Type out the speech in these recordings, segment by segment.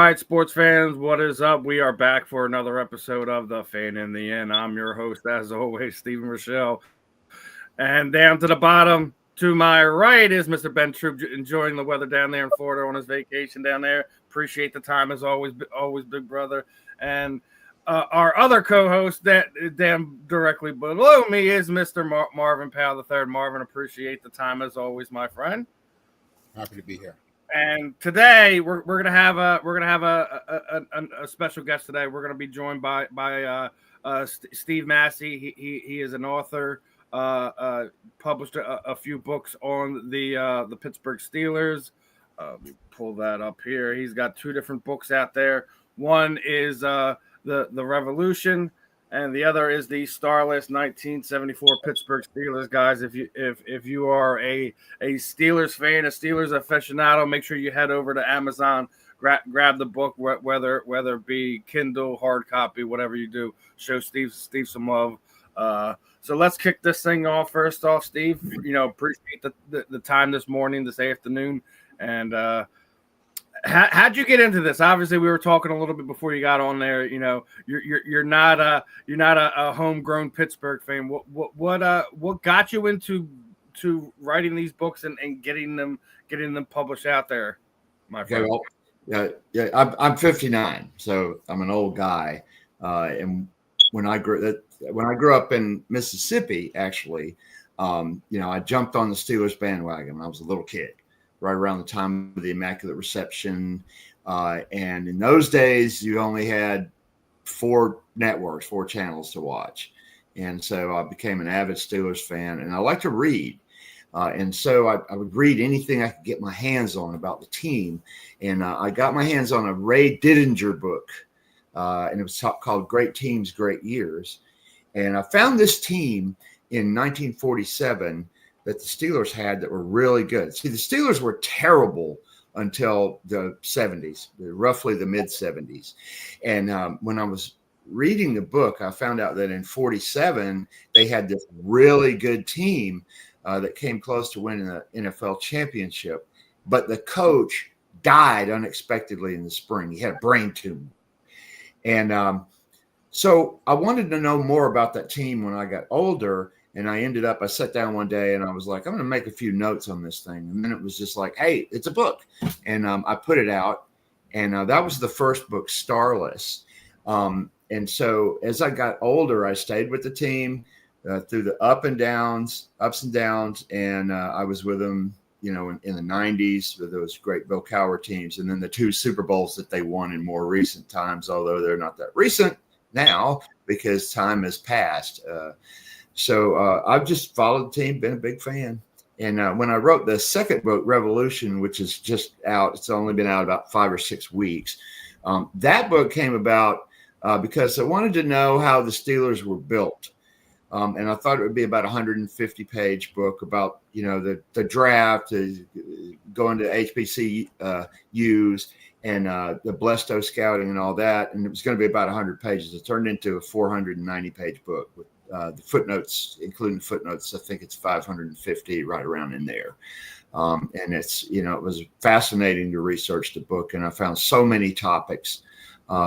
right, sports fans, what is up? We are back for another episode of The Fan in the End. I'm your host, as always, Steven Rychel. And down to the bottom, to my right, is Mr. Ben Troupe, enjoying the weather down there in Florida on his vacation down there. Appreciate the time, as always, big brother. And our other co-host, that down directly below me, is Mr. Marvin Powell III. Marvin, appreciate the time, as always, my friend. Happy to be here. And today we're gonna have a special guest today. We're gonna be joined by Steve Massey. He is an author. Published a few books on the Pittsburgh Steelers. Let me pull that up here. He's got two different books out there. One is the Revolution, and the other is the Starless 1974 Pittsburgh Steelers. Guys, if you are a Steelers fan, a Steelers aficionado, make sure you head over to Amazon, grab the book, whether it be Kindle, hard copy, whatever you do. Show Steve some love. So let's kick this thing off. First off, Steve, appreciate the time this afternoon, and how'd you get into this? Obviously, we were talking a little bit before you got on there. You're not a homegrown Pittsburgh fan. What got you into writing these books and getting them published out there, my friend? Okay, well, I'm 59, so I'm an old guy. And when I grew up in Mississippi, actually, I jumped on the Steelers bandwagon when I was a little kid, right around the time of the Immaculate Reception. And in those days, you only had 4 channels to watch. And so I became an avid Steelers fan, and I like to read. And so I would read anything I could get my hands on about the team. And I got my hands on a Ray Didinger book, and it was called Great Teams, Great Years. And I found this team in 1947 that the Steelers had that were really good. See, the Steelers were terrible until the 70s, roughly the mid-70s. And when I was reading the book, I found out that in 47, they had this really good team that came close to winning the NFL championship. But the coach died unexpectedly in the spring. He had a brain tumor. And so I wanted to know more about that team when I got older. And I sat down one day and I was like, I'm going to make a few notes on this thing. And then it was just like, hey, it's a book. And I put it out. And that was the first book, Starless. And so as I got older, I stayed with the team through the ups and downs. And I was with them, in the 90s with those great Bill Cowher teams. And then the 2 Super Bowls that they won in more recent times, although they're not that recent now because time has passed. So I've just followed the team, been a big fan. And when I wrote the second book, Revolution, which is just out, it's only been out about 5 or 6 weeks. That book came about because I wanted to know how the Steelers were built. And I thought it would be about a 150-page book about, the draft, going to HBCUs and the Blesto scouting and all that. And it was going to be about 100 pages. It turned into a 490-page book with the footnotes, including footnotes. I think it's 550, right around in there. And it's, it was fascinating to research the book. And I found so many topics,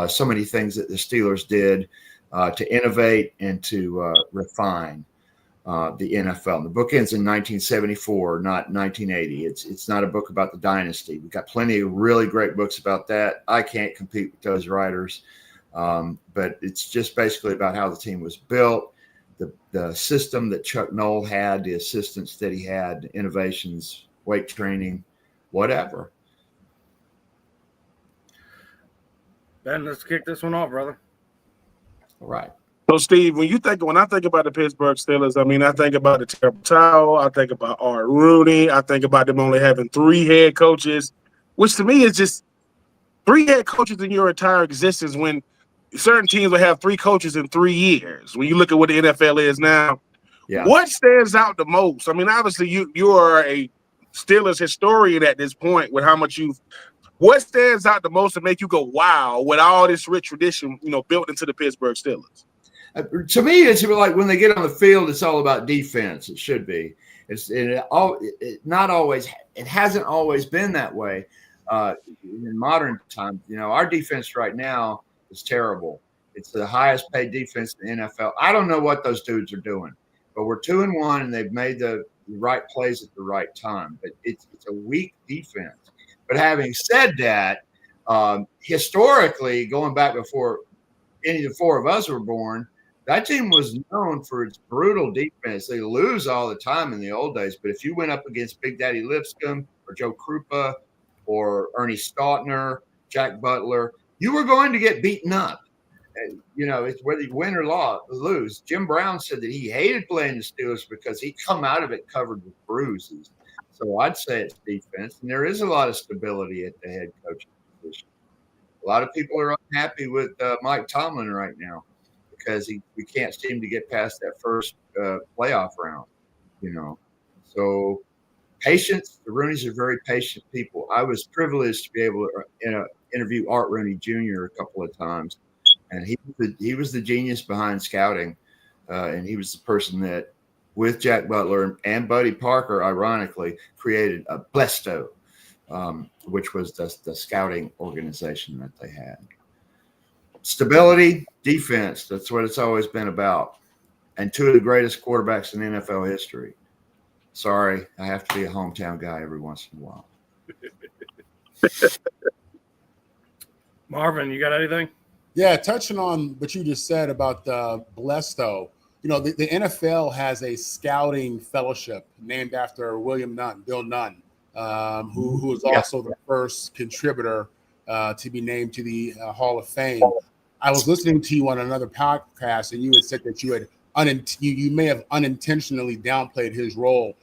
so many things that the Steelers did to innovate and to refine the NFL. And the book ends in 1974, not 1980. It's not a book about the dynasty. We've got plenty of really great books about that. I can't compete with those writers. But it's just basically about how the team was built, the system that Chuck Noll had, the assistants that he had, the innovations, weight training, whatever. Ben, let's kick this one off, brother. All right. So, Steve, when I think about the Pittsburgh Steelers, I think about the terrible towel. I think about Art Rooney. I think about them only having 3 head coaches, which to me is just 3 head coaches in your entire existence when certain teams will have 3 coaches in 3 years. When you look at what the NFL is now, What stands out the most? Obviously, you are a Steelers historian at this point with how much what stands out the most to make you go, wow, with all this rich tradition, built into the Pittsburgh Steelers? To me, it's like when they get on the field, it's all about defense. It should be. It hasn't always been that way. in modern times, our defense right now is terrible. It's the highest paid defense in the NFL. I don't know what those dudes are doing, but we're 2-1, and they've made the right plays at the right time. But it's a weak defense. But having said that, historically, going back before any of the four of us were born, that team was known for its brutal defense. They lose all the time in the old days, but if you went up against Big Daddy Lipscomb or Joe Krupa or Ernie Stautner, Jack Butler, you were going to get beaten up. And, it's whether you win or lose. Jim Brown said that he hated playing the Steelers because he'd come out of it covered with bruises. So I'd say it's defense, and there is a lot of stability at the head coaching position. A lot of people are unhappy with Mike Tomlin right now because we can't seem to get past that first playoff round, So patience, the Rooneys are very patient people. I was privileged to be able to interview Art Rooney Jr. a couple of times, and he was the genius behind scouting, and he was the person that, with Jack Butler and Buddy Parker, ironically, created a Blesto, which was the scouting organization that they had. Stability, defense, that's what it's always been about. And two of the greatest quarterbacks in NFL history. Sorry, I have to be a hometown guy every once in a while. Marvin, you got anything? Yeah, touching on what you just said about the Blesto. The NFL has a scouting fellowship named after William Nunn, Bill Nunn, who was also the first contributor to be named to the Hall of Fame. I was listening to you on another podcast, and you had said that you had you may have unintentionally downplayed his role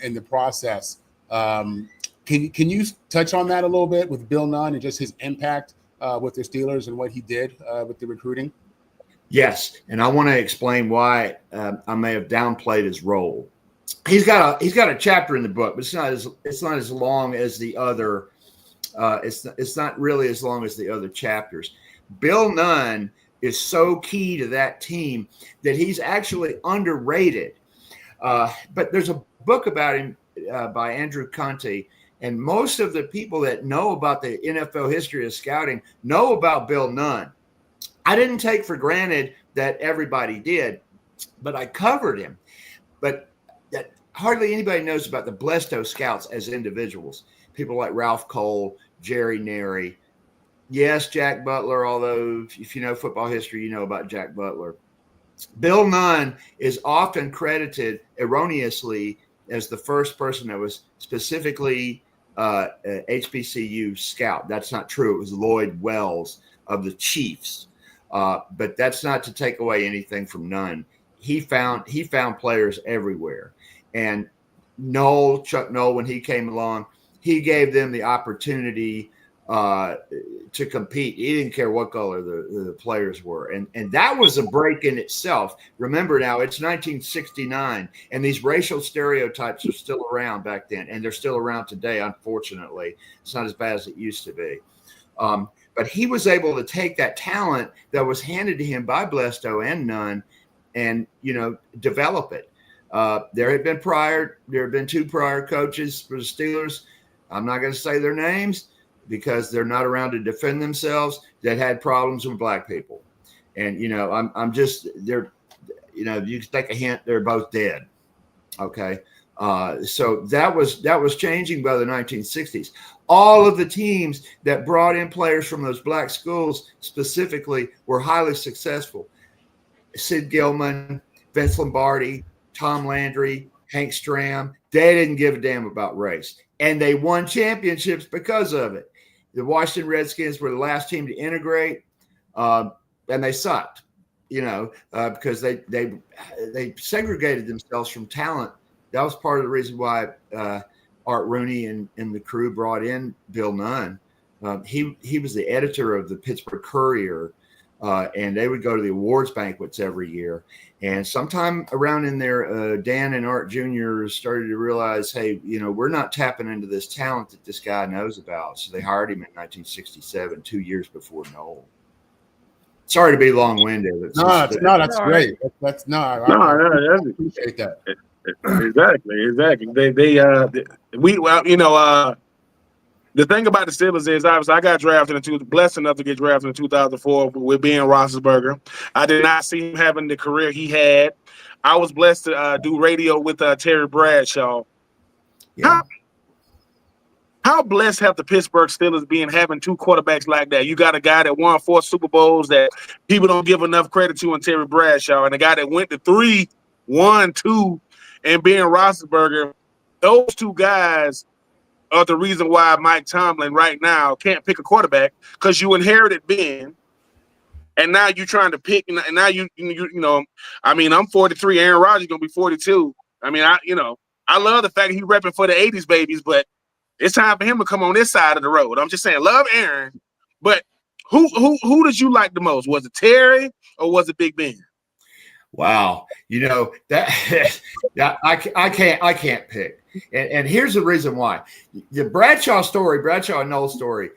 in the process. Can you touch on that a little bit with Bill Nunn and just his impact with the Steelers and what he did with the recruiting? Yes, and I want to explain why I may have downplayed his role. He's got a chapter in the book, but it's not as long as the other. It's not really as long as the other chapters. Bill Nunn is so key to that team that he's actually underrated. But there's a book about him by Andrew Conte, and most of the people that know about the NFL history of scouting know about Bill Nunn. I didn't take for granted that everybody did, but I covered him. But that hardly anybody knows about the Blesto scouts as individuals. People like Ralph Cole, Jerry Neri. Yes, Jack Butler, although if you know football history, you know about Jack Butler. Bill Nunn is often credited erroneously as the first person that was specifically HBCU scout. That's not true. It was Lloyd Wells of the Chiefs. But that's not to take away anything from Nunn. He found players everywhere. And Chuck Noll, when he came along, he gave them the opportunity to compete. He didn't care what color the players were. And that was a break in itself. Remember now, it's 1969, and these racial stereotypes are still around back then, and they're still around today, unfortunately. It's not as bad as it used to be. But he was able to take that talent that was handed to him by Blesto and Nunn and, develop it. There have been two prior coaches for the Steelers. I'm not going to say their names because they're not around to defend themselves, that had problems with black people. And, I'm just, you can take a hint, they're both dead. Okay. So that was changing by the 1960s. All of the teams that brought in players from those black schools specifically were highly successful. Sid Gilman, Vince Lombardi, Tom Landry, Hank Stram, they didn't give a damn about race. And they won championships because of it. The Washington Redskins were the last team to integrate, and they sucked, because they segregated themselves from talent. That was part of the reason why Art Rooney and the crew brought in Bill Nunn. He was the editor of the Pittsburgh Courier, and they would go to the awards banquets every year. And sometime around in there, Dan and Art Jr. started to realize, hey, we're not tapping into this talent that this guy knows about. So they hired him in 1967, 2 years before Noel. Sorry to be long-winded. That's great. I appreciate that. Exactly. The thing about the Steelers is, obviously, I got drafted blessed enough to get drafted in 2004 with Ben Roethlisberger. I did not see him having the career he had. I was blessed to do radio with Terry Bradshaw. Yeah. How blessed have the Pittsburgh Steelers been having two quarterbacks like that? You got a guy that won 4 Super Bowls that people don't give enough credit to in Terry Bradshaw, and a guy that went to 3, 1, 2, and Ben Roethlisberger. Those two guys are the reason why Mike Tomlin right now can't pick a quarterback, because you inherited Ben, and now you're trying to pick, and now you know, I mean, I'm 43, Aaron Rodgers gonna be 42. I mean, I love the fact that he's repping for the 80s babies, but it's time for him to come on this side of the road. I'm just saying, love Aaron, but who did you like the most? Was it Terry or was it Big Ben? Wow, you know that I can't pick, and here's the reason why. The Bradshaw and Noel story,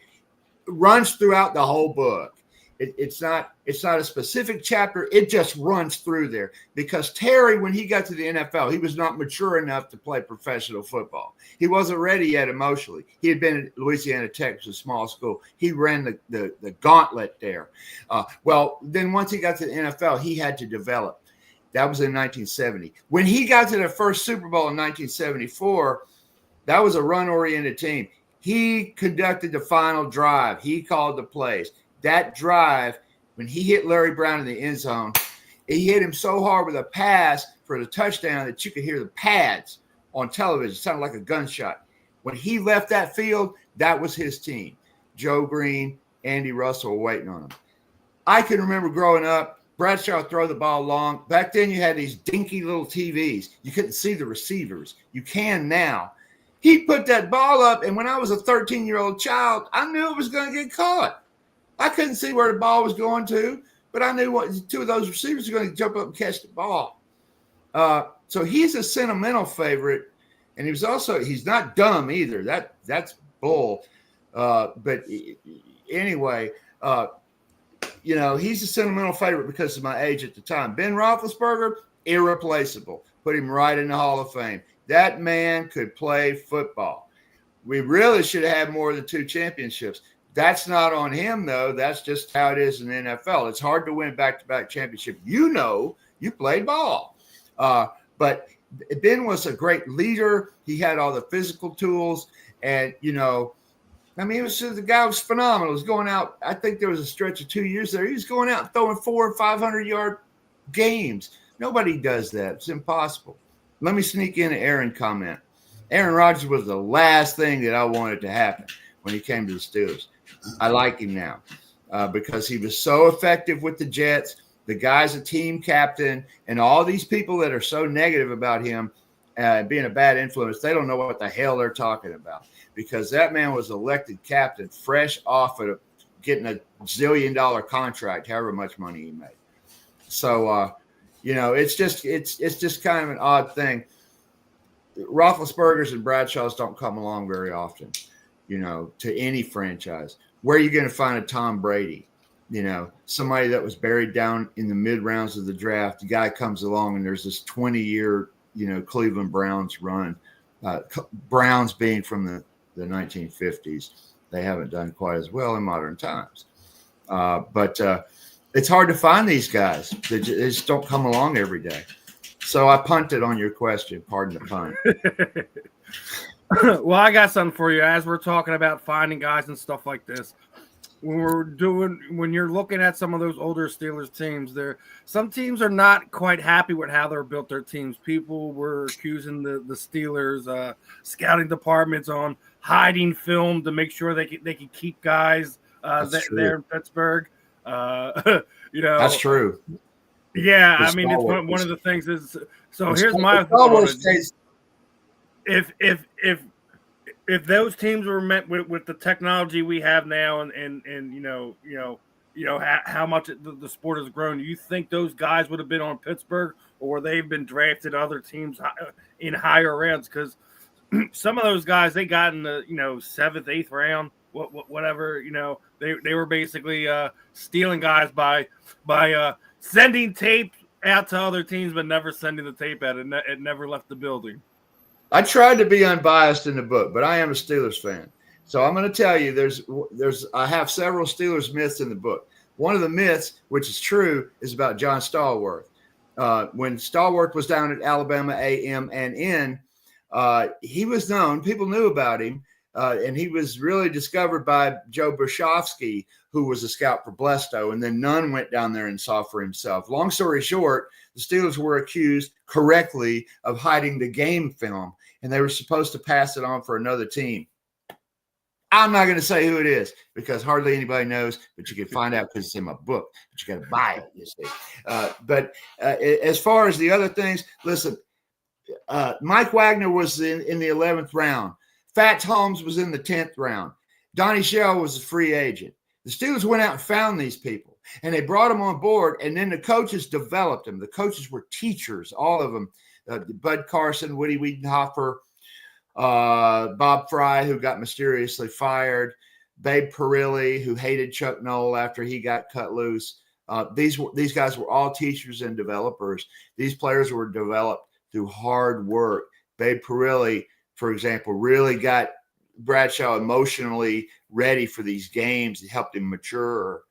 runs throughout the whole book. It's not a specific chapter. It just runs through there, because Terry, when he got to the NFL, he was not mature enough to play professional football. He wasn't ready yet emotionally. He had been at Louisiana Tech, which was a small school. He ran the gauntlet there. Well, then once he got to the NFL, he had to develop. That was in 1970. When he got to the first Super Bowl in 1974, that was a run-oriented team. He conducted the final drive. He called the plays. That drive, when he hit Larry Brown in the end zone, he hit him so hard with a pass for the touchdown that you could hear the pads on television. It sounded like a gunshot. When he left that field, that was his team. Joe Green, Andy Russell were waiting on him. I can remember growing up, Bradshaw would throw the ball long. Back then, you had these dinky little TVs. You couldn't see the receivers. You can now. He put that ball up, and when I was a 13-year-old child, I knew it was going to get caught. I couldn't see where the ball was going to, but I knew what 2 of those receivers were going to jump up and catch the ball. So he's a sentimental favorite, and he's not dumb either. That's bull. But anyway, you know, he's a sentimental favorite because of my age at the time. Ben Roethlisberger, irreplaceable. Put him right in the Hall of Fame. That man could play football. We really should have had more than 2 championships. That's not on him, though. That's just how it is in the NFL. It's hard to win back-to-back championship. You know, you played ball. But Ben was a great leader. He had all the physical tools. And, you know, I mean, the guy was phenomenal. He was going out. I think there was a stretch of 2 years there. He was going out and throwing 400 or 500-yard games. Nobody does that. It's impossible. Let me sneak in an Aaron comment. Aaron Rodgers was the last thing that I wanted to happen when he came to the Steelers. I like him now because he was so effective with the Jets. The guy's a team captain, and all these people that are so negative about him being a bad influence, they don't know what the hell they're talking about, because that man was elected captain fresh off of getting a $1 zillion contract, however much money he made. So, you know, it's just kind of an odd thing. Roethlisbergers and Bradshaws don't come along very often, you know, to any franchise. Where are you going to find a Tom Brady? You know, somebody that was buried down in the mid rounds of the draft. The guy comes along and there's this 20-year, you know, Cleveland Browns run. Browns being from the 1950s. They haven't done quite as well in modern times. But it's hard to find these guys. They just don't come along every day. So I punted on your question. Pardon the pun. Well, I got something for you. As we're talking about finding guys and stuff like this, when you're looking at some of those older Steelers teams, some teams are not quite happy with how they're built their teams. People were accusing the Steelers scouting departments on hiding film to make sure they could keep guys there in Pittsburgh. You know, that's true. Yeah, I mean, it's one of the things is. So here's my thought. If those teams were met with the technology we have now, and you know how much the sport has grown, do you think those guys would have been on Pittsburgh, or they've been drafted to other teams in higher rounds? Because some of those guys they got in the 7th, 8th round, whatever. You know, they were basically stealing guys by sending tape out to other teams, but never sending the tape out. It never left the building. I tried to be unbiased in the book, but I am a Steelers fan. So I'm going to tell you, I have several Steelers myths in the book. One of the myths, which is true, is about John Stallworth. When Stallworth was down at Alabama A&M and N, he was known. People knew about him, and he was really discovered by Joe Brashofsky, who was a scout for Blesto, and then Nunn went down there and saw for himself. Long story short, the Steelers were accused correctly of hiding the game film, and they were supposed to pass it on for another team. I'm not going to say who it is because hardly anybody knows, but you can find out because it's in my book. But you got to buy it, you see. But as far as the other things, listen, Mike Wagner was in the 11th round. Fats Holmes was in the 10th round. Donnie Shell was a free agent. The Steelers went out and found these people, and they brought them on board, and then the coaches developed them. The coaches were teachers, all of them. Bud Carson, Woody Wiedenhofer, Bob Fry, who got mysteriously fired, Babe Perilli, who hated Chuck Noll after he got cut loose. These guys were all teachers and developers. These players were developed through hard work. Babe Perilli, for example, really got Bradshaw emotionally ready for these games. It helped him mature.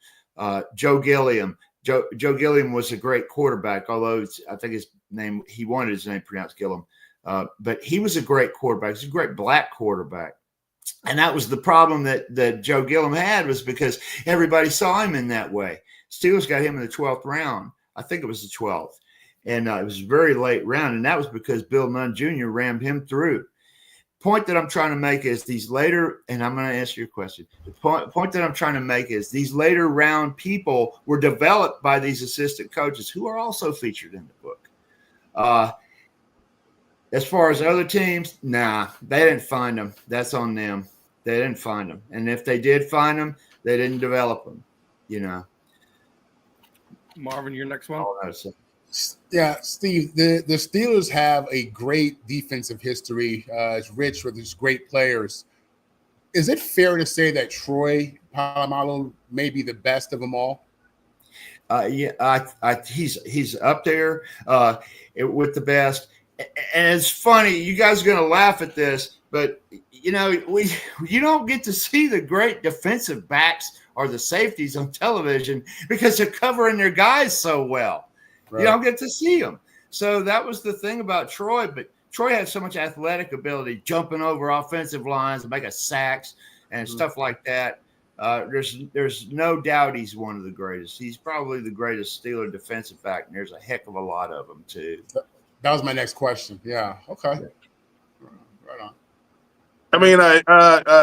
Joe Gilliam. Joe Gilliam was a great quarterback, although I think he wanted his name pronounced Gilliam. But he was a great quarterback. He was a great black quarterback. And that was the problem that Joe Gilliam had, was because everybody saw him in that way. Steelers got him in the 12th round. I think it was the 12th. And it was a very late round. And that was because Bill Nunn Jr. rammed him through. Point that I'm trying to make is these later, and I'm going to answer your question. The point that I'm trying to make is these later round people were developed by these assistant coaches who are also featured in the book. As far as other teams, nah, they didn't find them. That's on them. They didn't find them. And if they did find them, they didn't develop them, you know. Marvin, your next one? Yeah, Steve, the Steelers have a great defensive history. It's rich with these great players. Is it fair to say that Troy Polamalu may be the best of them all? Yeah, he's up there with the best. And it's funny, you guys are going to laugh at this, but you don't get to see the great defensive backs or the safeties on television because they're covering their guys so well. Right. You don't get to see them. So that was the thing about Troy, but Troy had so much athletic ability, jumping over offensive lines and making sacks and stuff like that. There's no doubt he's one of the greatest. He's probably the greatest Steeler defensive back, and there's a heck of a lot of them too. That was my next question. Yeah. Okay. Right on. I mean,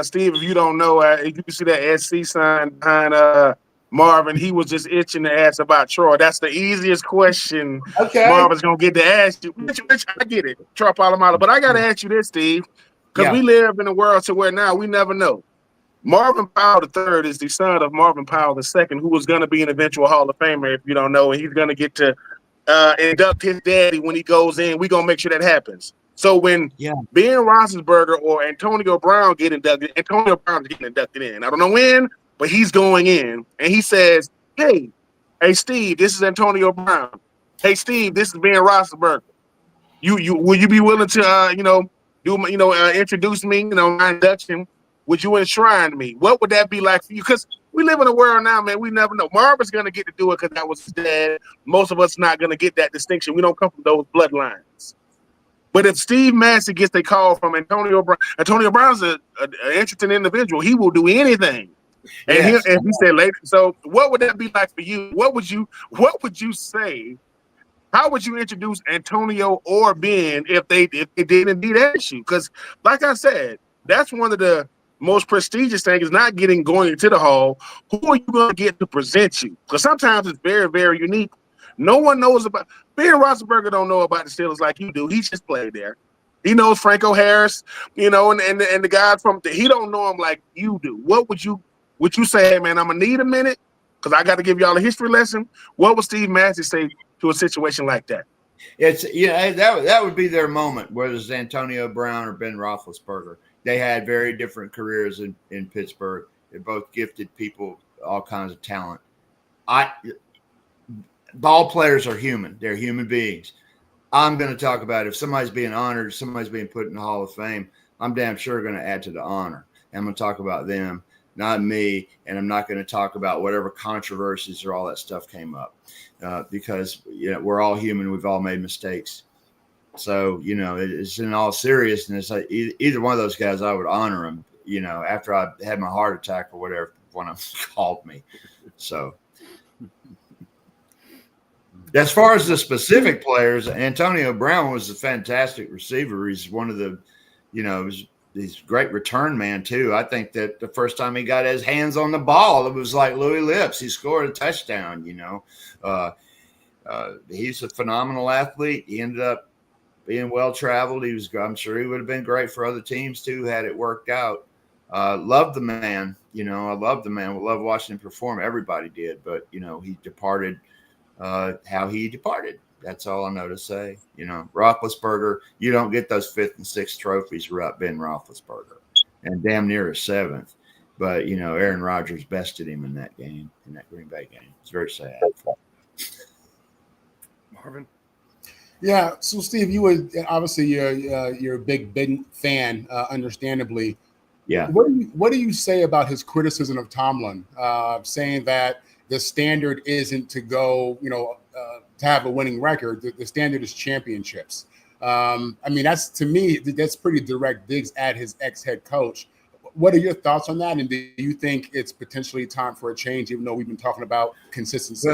Steve, if you don't know, you can see that SC sign behind Marvin. He was just itching to ask about Troy. That's the easiest question Marvin's going to get to ask you. Which I get it, Troy Polamalu. But I got to ask you this, Steve, because we live in a world to where now we never know. Marvin Powell III is the son of Marvin Powell II, who was going to be an eventual Hall of Famer, if you don't know, and he's going to get to induct his daddy when he goes in. We're going to make sure that happens. So when Ben Roethlisberger or Antonio Brown get inducted, Antonio Brown's getting inducted in. I don't know when, but he's going in. And he says, hey, Steve, this is Antonio Brown. Hey, Steve, this is Ben Roethlisberger. Will you be willing to, introduce me, my induction? Would you enshrine me? What would that be like for you? Because we live in a world now, man, we never know. Marvin's going to get to do it because that was his dad. Most of us not going to get that distinction. We don't come from those bloodlines. But if Steve Massey gets a call from Antonio Brown's an interesting individual. He will do anything. And he said later. So what would that be like for you? What would you say? How would you introduce Antonio or Ben if they did indeed ask you? Because like I said, that's one of the most prestigious thing is not going into the hall. Who are you going to get to present you? Because sometimes it's very, very unique. No one knows about Ben Roethlisberger. Don't know about the Steelers like you do. He just played there. He knows Franco Harris, and the guy he don't know him like you do. What would you say? Hey, man, I'm gonna need a minute because I got to give y'all a history lesson. What would Steve Massey say to a situation like that? That would be their moment, whether it's Antonio Brown or Ben Roethlisberger. They had very different careers in Pittsburgh. They're both gifted people, all kinds of talent. Ball players are human. They're human beings. I'm going to talk about if somebody's being honored, somebody's being put in the Hall of Fame, I'm damn sure going to add to the honor. and I'm going to talk about them, not me, and I'm not going to talk about whatever controversies or all that stuff came up because we're all human. We've all made mistakes. So, it's in all seriousness. Either one of those guys, I would honor them, after I had my heart attack or whatever, one of them called me. So as far as the specific players, Antonio Brown was a fantastic receiver. He's one of the, he's a great return man too. I think that the first time he got his hands on the ball, it was like Louis Lips. He scored a touchdown, he's a phenomenal athlete. He ended up being well-traveled. I'm sure he would have been great for other teams too, had it worked out. Loved the man, I loved the man. We loved watching him perform. Everybody did, but he departed how he departed. That's all I know to say. Roethlisberger, you don't get those 5th and 6th trophies without Ben Roethlisberger, and damn near a 7th. But Aaron Rodgers bested him in that game, in that Green Bay game. It's very sad. Marvin. Yeah. So Steve, you were obviously you're a big fan, understandably. Yeah. What do you say about his criticism of Tomlin, saying that the standard isn't to go, to have a winning record. The standard is championships. That's, to me, that's pretty direct digs at his ex-head coach. What are your thoughts on that? And do you think it's potentially time for a change, even though we've been talking about consistency?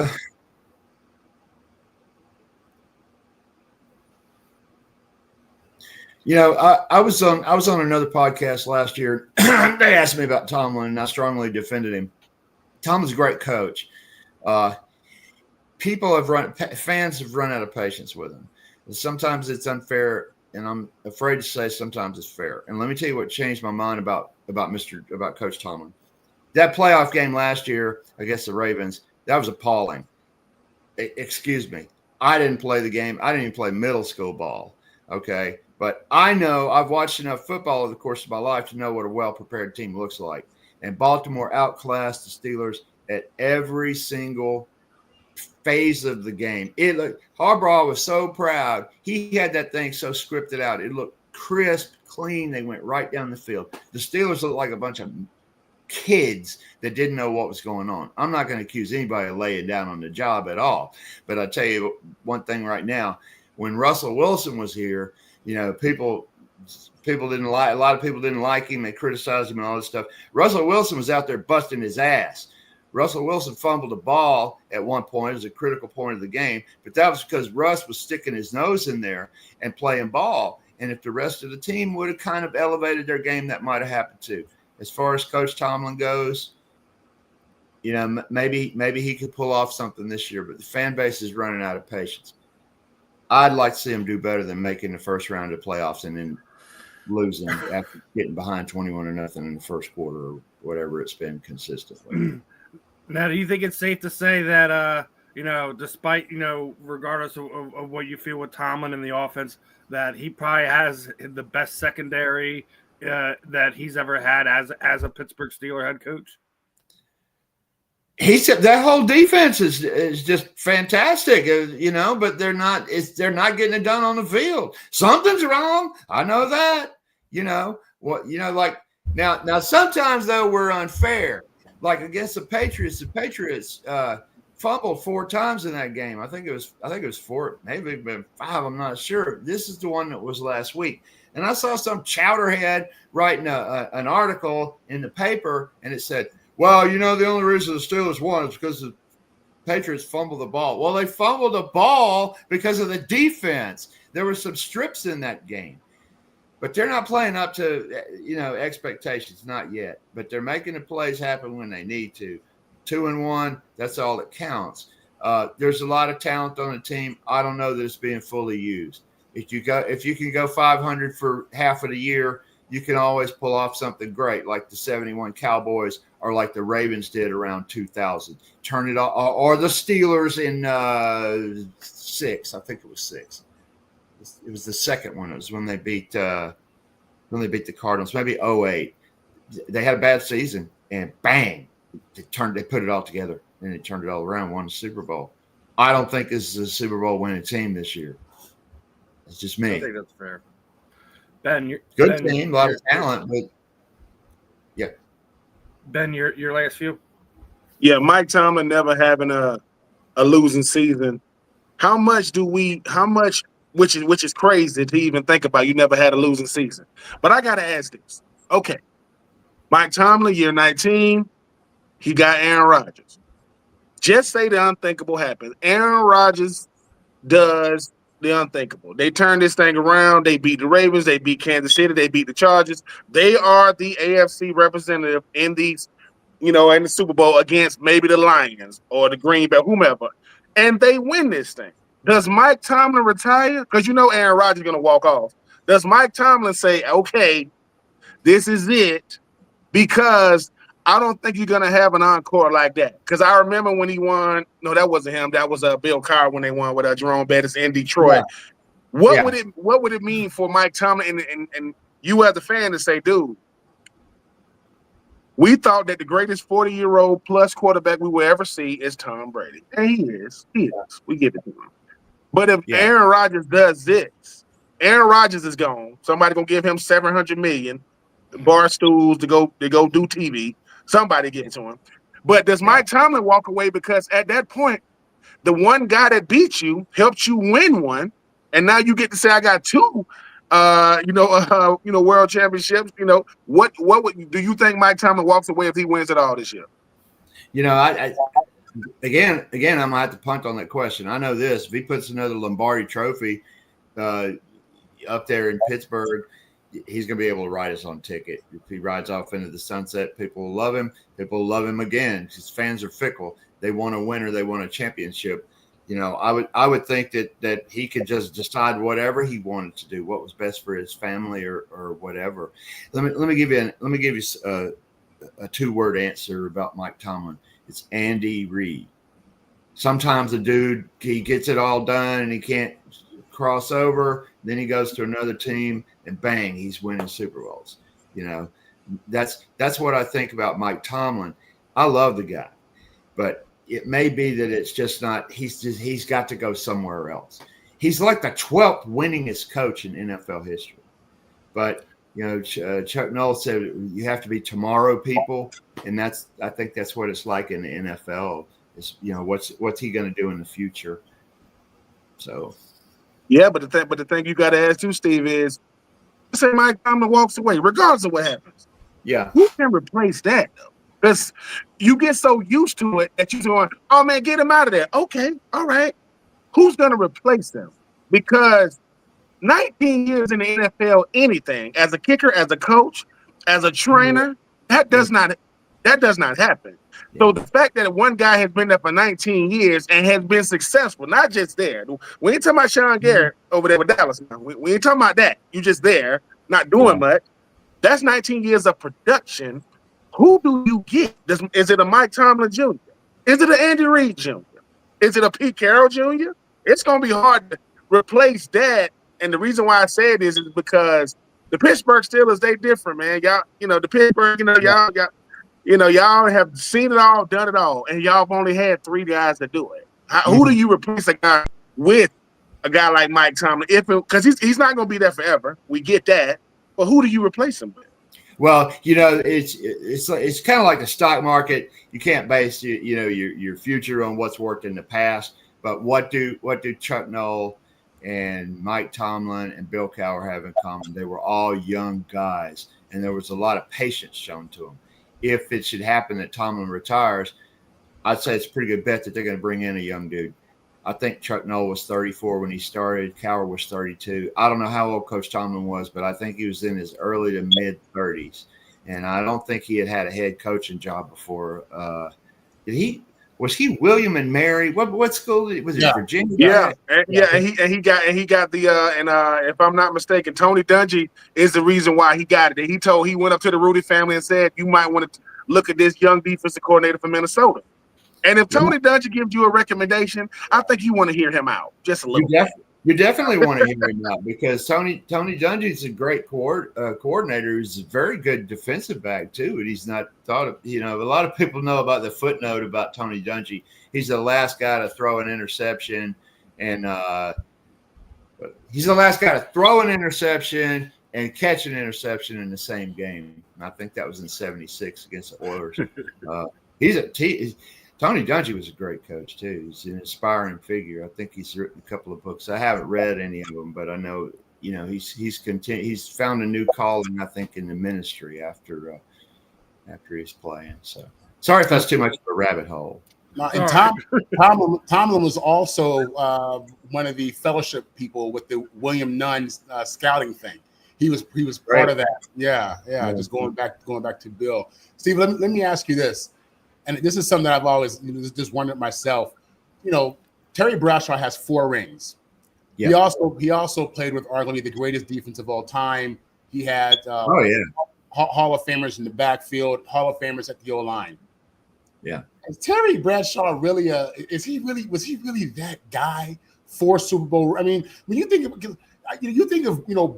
I was on another podcast last year. They asked me about Tomlin, and I strongly defended him. Tomlin's a great coach. Fans have run out of patience with him. Sometimes it's unfair, and I'm afraid to say sometimes it's fair. And let me tell you what changed my mind about Coach Tomlin. That playoff game last year against the Ravens, that was appalling. Excuse me. I didn't play the game. I didn't even play middle school ball. Okay. But I know I've watched enough football over the course of my life to know what a well-prepared team looks like. And Baltimore outclassed the Steelers at every single phase of the game. Harbaugh was so proud. He had that thing so scripted out. It looked crisp, clean. They went right down the field. The Steelers looked like a bunch of kids that didn't know what was going on. I'm not going to accuse anybody of laying down on the job at all. But I'll tell you one thing right now. When Russell Wilson was here, people didn't like, a lot of people didn't like him. They criticized him and all this stuff. Russell Wilson was out there busting his ass. Russell Wilson fumbled the ball at one point. It was a critical point of the game, but that was because Russ was sticking his nose in there and playing ball. And if the rest of the team would have kind of elevated their game, that might have happened too. As far as Coach Tomlin goes, maybe he could pull off something this year, but the fan base is running out of patience. I'd like to see him do better than making the first round of playoffs and then losing after getting behind 21-0 in the first quarter or whatever it's been consistently. Now, do you think it's safe to say that, despite, regardless of what you feel with Tomlin and the offense, that he probably has the best secondary that he's ever had as a Pittsburgh Steelers head coach? He said that whole defense is just fantastic, but they're not getting it done on the field. Something's wrong. I know that. Now sometimes though we're unfair. Like against the Patriots fumbled 4 times in that game. I think it was 4, maybe even 5. I'm not sure. This is the one that was last week. And I saw some chowderhead writing an article in the paper, and it said, well, the only reason the Steelers won is because the Patriots fumbled the ball. Well, they fumbled the ball because of the defense. There were some strips in that game. But they're not playing up to, expectations, not yet. But they're making the plays happen when they need to. 2-1, that's all that counts. There's a lot of talent on the team. I don't know that it's being fully used. If you can go 500 for half of the year, you can always pull off something great, like the 71 Cowboys or like the Ravens did around 2000. Turn it off, or the Steelers in 6. I think it was 6. It was the second one. It was when they beat the Cardinals, maybe 2008. They had a bad season, and bang, they put it all together, and they turned it all around, won the Super Bowl. I don't think this is a Super Bowl winning team this year. It's just me. I think that's fair. Ben, good team, a lot of talent, but Ben, your last few. Yeah, Mike Tomlin never having a losing season. How much, which is crazy to even think about. You never had a losing season. But I gotta ask this. Okay. Mike Tomlin, year 19, he got Aaron Rodgers. Just say the unthinkable happens. Aaron Rodgers does the unthinkable. They turn this thing around. They beat the Ravens. They beat Kansas City. They beat the Chargers. They are the AFC representative in these, in the Super Bowl against maybe the Lions or the Green Bay, whomever. And they win this thing. Does Mike Tomlin retire? Because Aaron Rodgers is going to walk off. Does Mike Tomlin say, okay, this is it? Because I don't think you're going to have an encore like that. Because I remember when he won. No, that wasn't him. That was Bill Carr when they won with Jerome Bettis in Detroit. Yeah. What would it mean for Mike Tomlin and you as a fan to say, dude, we thought that the greatest 40-year-old plus quarterback we will ever see is Tom Brady. And he is. We give it to him. But if Aaron Rodgers does this, Aaron Rodgers is gone. Somebody going to give him $700 million. Bar stools to go do TV. Somebody get to him. But does Mike Tomlin walk away because at that point, the one guy that beat you helped you win one, and now you get to say I got two, world championships. What do you think Mike Tomlin walks away if he wins it all this year? I again, I'm gonna have to punt on that question. I know this: if he puts another Lombardi Trophy up there in Pittsburgh, he's going to be able to ride us on ticket. If he rides off into the sunset, people will love him. People will love him again because fans are fickle. They want a winner. They want a championship. I would think that he could just decide whatever he wanted to do, what was best for his family or whatever. Let me give you a 2-word answer about Mike Tomlin. It's Andy Reid. Sometimes the dude, he gets it all done and he can't cross over. Then he goes to another team and bang, he's winning Super Bowls. That's what I think about Mike Tomlin. I love the guy, but it may be that it's just not. He's got to go somewhere else. He's like the 12th winningest coach in NFL history. But Chuck Noll said you have to be tomorrow people, and I think that's what it's like in the NFL. Is what's he going to do in the future? So. Yeah, but the thing you got to ask too, Steve, is say Mike Tomlin walks away, regardless of what happens. Yeah, who can replace that though? Because you get so used to it that you're going, oh man, get him out of there. Okay, all right. Who's going to replace them? Because 19 years in the NFL, anything as a kicker, as a coach, as a trainer, that does not happen. So the fact that one guy has been there for 19 years and has been successful, not just there. We ain't talking about Sean Garrett over there with Dallas now. We ain't talking about that. You just there, not doing much. That's 19 years of production. Who do you get? Is it a Mike Tomlin Jr.? Is it an Andy Reid Jr.? Is it a Pete Carroll Jr.? It's going to be hard to replace that. And the reason why I say it is because the Pittsburgh Steelers, they different, man. Y'all, the Pittsburgh, y'all have seen it all, done it all, and y'all have only had 3 guys that do it. Who do you replace a guy with a guy like Mike Tomlin? Because he's not going to be there forever. We get that. But who do you replace him with? Well, it's kind of like the stock market. You can't base your future on what's worked in the past. But what do Chuck Noll and Mike Tomlin and Bill Cowher have in common? They were all young guys, and there was a lot of patience shown to them. If it should happen that Tomlin retires, I'd say it's a pretty good bet that they're going to bring in a young dude. I think Chuck Noll was 34 when he started. Cowher was 32. I don't know how old Coach Tomlin was, but I think he was in his early to mid-30s. And I don't think he had a head coaching job before. Was he William and Mary? What school was it? Virginia? Yeah. And he got the if I'm not mistaken, Tony Dungy is the reason why he got it. He went up to the Rudy family and said, you might want to look at this young defensive coordinator from Minnesota. And if Tony Dungy gives you a recommendation, I think you want to hear him out just a little bit. You definitely want to hear him out because Tony Dungy is a great coordinator. He's a very good defensive back too. And he's not thought of, a lot of people know about the footnote about Tony Dungy. He's the last guy to throw an interception, and and catch an interception in the same game. And I think that was in '76 against the Oilers. Tony Dungy was a great coach too. He's an inspiring figure. I think he's written a couple of books. I haven't read any of them, but I know he's found a new calling, I think, in the ministry after he's playing. So sorry if that's too much of a rabbit hole. And Tomlin was also one of the fellowship people with the William Nunn scouting thing. He was part of that. Yeah. Just going back to Bill. Steve, let me ask you this, and this is something that I've always just wondered myself. Terry Bradshaw has 4 rings. Yeah. He also played with arguably the greatest defense of all time. He had Hall of Famers in the backfield, Hall of Famers at the O-line. Yeah. Is Terry Bradshaw really was he really that guy? 4 Super Bowl. I mean, when you think of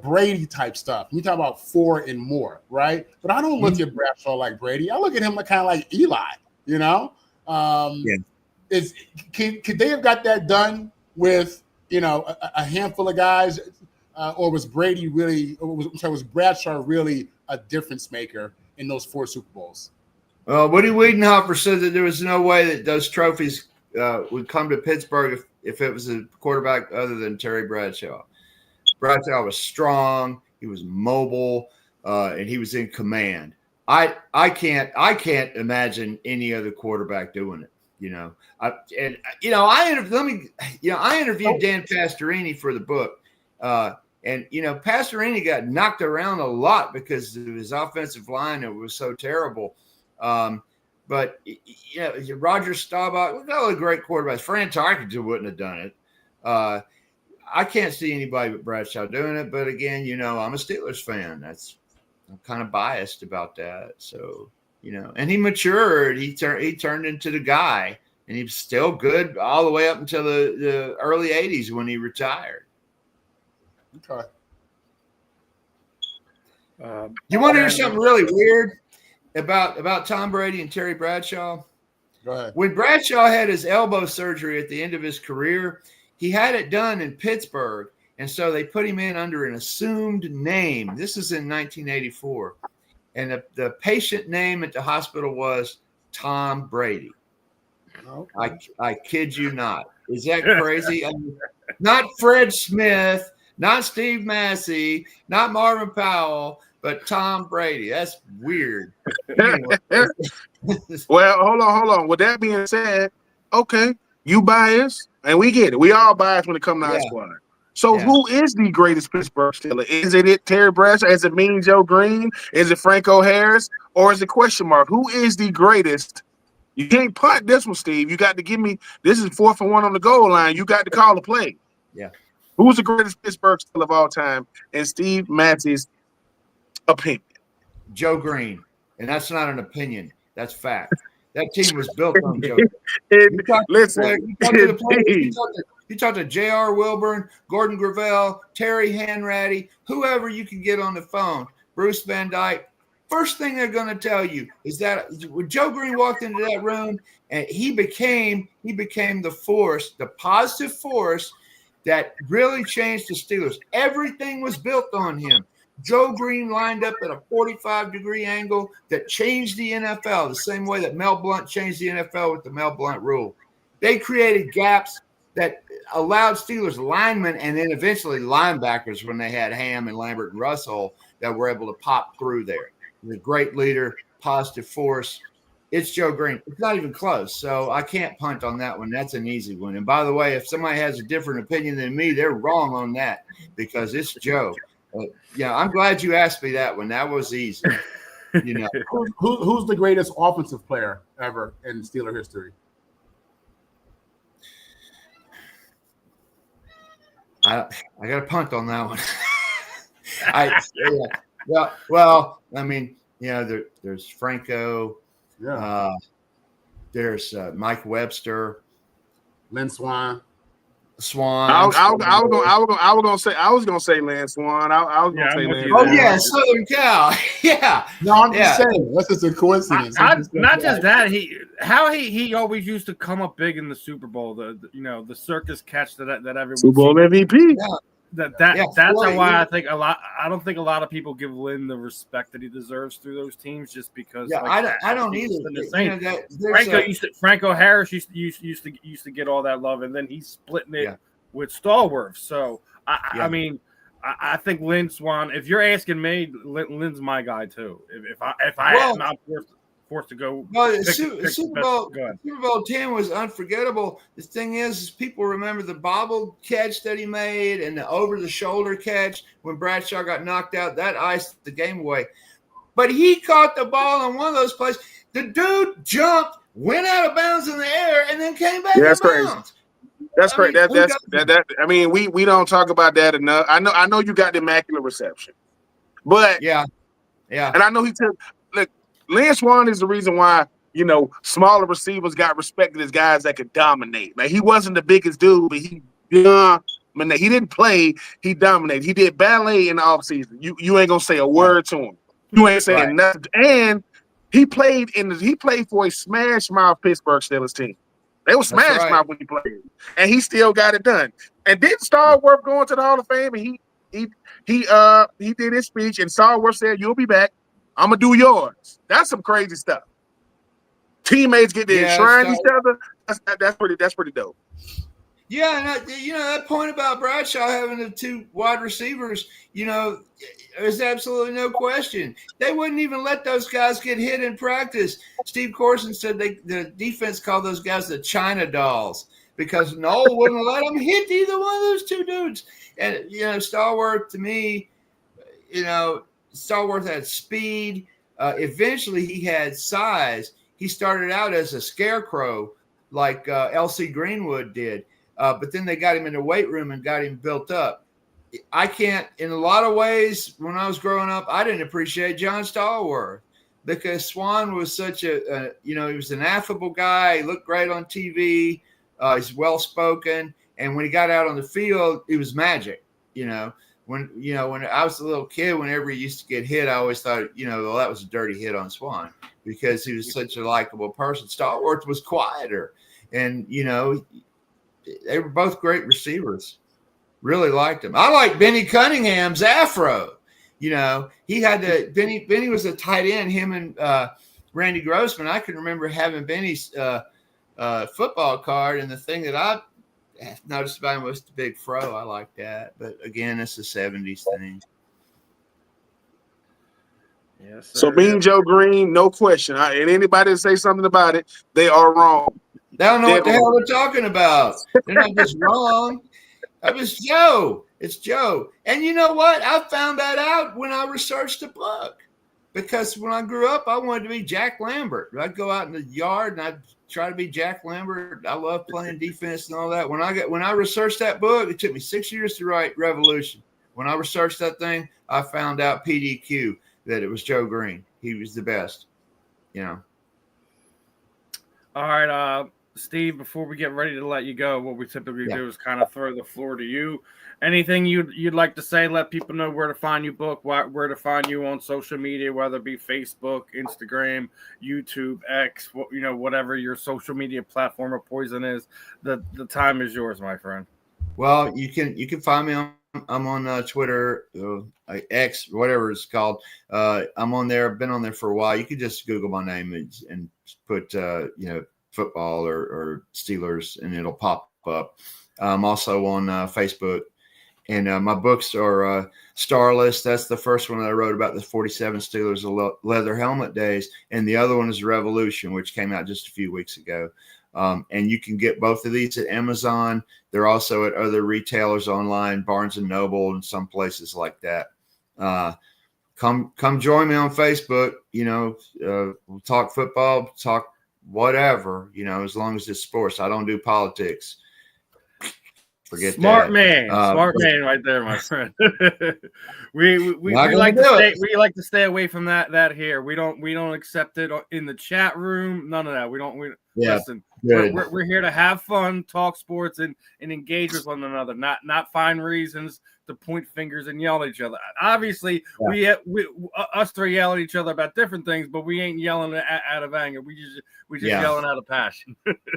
Brady type stuff, you talk about 4 and more, right? But I don't look at Bradshaw like Brady. I look at him kind of like Eli. Could they have got that done with a handful of guys, or was Brady really? Was Bradshaw really a difference maker in those 4 Super Bowls? Woody Wiedenhofer said that there was no way that those trophies would come to Pittsburgh if it was a quarterback other than Terry Bradshaw. Bradshaw was strong, he was mobile, and he was in command. I can't imagine any other quarterback doing it. I interviewed Dan Pastorini for the book, and Pastorini got knocked around a lot because of his offensive line. It was so terrible. But Roger Staubach, we've got all the great quarterbacks. Fran Tarkenton wouldn't have done it. I can't see anybody but Bradshaw doing it. But again, I'm a Steelers fan. I'm kind of biased about that. So, and he matured. He turned into the guy, and he was still good all the way up until the early '80s when he retired. Okay. You want to hear something really weird about Tom Brady and Terry Bradshaw? Go ahead. When Bradshaw had his elbow surgery at the end of his career, he had it done in Pittsburgh, and so they put him in under an assumed name. This is in 1984, and the patient name at the hospital was Tom Brady. Okay. I kid you not. Is that crazy? Not Fred Smith, not Steve Massey, not Marvin Powell, but Tom Brady. That's weird. Anyway. Well, hold on. With that being said, okay, you biased, and we get it. We all biased when it comes to our squad. So who is the greatest Pittsburgh Steeler? Is it Terry Bradshaw? Is it Mean Joe Green? Is it Franco Harris? Or is it question mark? Who is the greatest? You can't punt this one, Steve. You got to give me – this is 4th and 1 on the goal line. You got to call the play. Yeah. Who's the greatest Pittsburgh Steeler of all time in Steve Massey's opinion? Joe Green. And that's not an opinion. That's fact. That team was built on Joe. You talk to J.R. Wilburn, Gordon Gravel, Terry Hanratty, whoever you can get on the phone, Bruce Van Dyke. First thing they're going to tell you is that when Joe Green walked into that room, and he became the force, the positive force that really changed the Steelers. Everything was built on him. Joe Green lined up at a 45-degree angle that changed the NFL the same way that Mel Blount changed the NFL with the Mel Blount rule. They created gaps that allowed Steelers linemen and then eventually linebackers when they had Ham and Lambert and Russell that were able to pop through there. He's a great leader, positive force. It's Joe Green. It's not even close, so I can't punt on that one. That's an easy one. And by the way, if somebody has a different opinion than me, they're wrong on that because it's Joe. I'm glad you asked me that one. That was easy. Who's the greatest offensive player ever in Steeler history? I got a punt on that one. Well, I mean, there's Franco. Yeah. There's Mike Webster, Lynn Swan. I was gonna say Lynn Swan. I was gonna say Lynn. Oh yeah, Southern Cal. Yeah. No, I'm just saying that's just a coincidence. Not just that. He always used to come up big in the Super Bowl. The circus catch that everyone. Super Bowl MVP. That's why I think I don't think a lot of people give Lynn the respect that he deserves through those teams, just because. Yeah, I don't either. Franco Harris used to get all that love, and then he's splitting it with Stallworth. So I mean, I think Lynn Swann. If you're asking me, Lynn's my guy too. If I am not forced to go. Well, Super Bowl 10 was unforgettable. The thing is people remember the bobble catch that he made and the over-the-shoulder catch when Bradshaw got knocked out. That iced the game away. But he caught the ball on one of those plays. The dude jumped, went out of bounds in the air, and then came back. That's crazy. That's great. I mean, we don't talk about that enough. I know you got the immaculate reception, but yeah, and I know he took. Look, Lynn Swann is the reason why smaller receivers got respected as guys that could dominate. Like he wasn't the biggest dude, but he didn't play. He dominated. He did ballet in the offseason. You ain't gonna say a word to him. You ain't saying nothing. And he played for a smash mouth Pittsburgh Steelers team. They were smash mouth when he played, and he still got it done. And didn't Stallworth go into the Hall of Fame? And he did his speech, and Stallworth said, "You'll be back. I'm gonna do yours." That's some crazy stuff. Teammates get to enshrine each other. That's pretty dope. Yeah, and that point about Bradshaw having the two wide receivers, there's absolutely no question. They wouldn't even let those guys get hit in practice. Steve Corson said the defense called those guys the China dolls because Noel wouldn't let them hit either one of those two dudes. And Stallworth, to me, Stallworth had speed. Eventually, he had size. He started out as a scarecrow like L.C. Greenwood did. But then they got him in the weight room and got him built up. In a lot of ways, when I was growing up, I didn't appreciate John Stallworth because Swann was such he was an affable guy. He looked great on TV. He's well-spoken. And when he got out on the field, it was magic. When I was a little kid, whenever he used to get hit, I always thought, well, that was a dirty hit on Swann because he was such a likable person. Stallworth was quieter. And, they were both great receivers. Really liked him. I like Benny Cunningham's afro. He had Benny was a tight end, him and Randy Grossman. I can remember having Benny's football card, and the thing that I noticed about him was the big fro. I like that. But again, it's a 70s thing. Yes, sir. So being Joe Green, no question. And anybody that say something about it, they are wrong. They don't know what the hell they're talking about. They're not just wrong. That was Joe. It's Joe. And you know what? I found that out when I researched the book. Because when I grew up, I wanted to be Jack Lambert. I'd go out in the yard and I'd try to be Jack Lambert. I love playing defense and all that. When I researched that book, it took me 6 years to write Revolution. When I researched that thing, I found out PDQ that it was Joe Green. He was the best. All right, Steve, before we get ready to let you go, what we typically do is kind of throw the floor to you. Anything you'd like to say, let people know where to find you, where to find you on social media, whether it be Facebook, Instagram, YouTube, X, whatever your social media platform of poison is. The time is yours, my friend. Well, you can find me I'm on Twitter, X, whatever it's called. I'm on there. I've been on there for a while. You can just Google my name and put football or Steelers, and it'll pop up. I'm also on Facebook, and my books are Starless. That's the first one that I wrote about the 47 Steelers leather helmet days, and the other one is Revolution, which came out just a few weeks ago. And you can get both of these at Amazon. They're also at other retailers online, Barnes and Noble, and some places like that. Come join me on Facebook. We'll talk football, talk whatever, as long as it's sports. I don't do politics. Forget Smart that. Man. Smart man right there, my friend. we like to stay away from that here. We don't accept it in the chat room. None of that. Listen. We're here to have fun, talk sports, and engage with one another. Not find reasons to point fingers and yell at each other. Obviously, we us three yell at each other about different things, but we ain't yelling out of anger. We just yelling out of passion.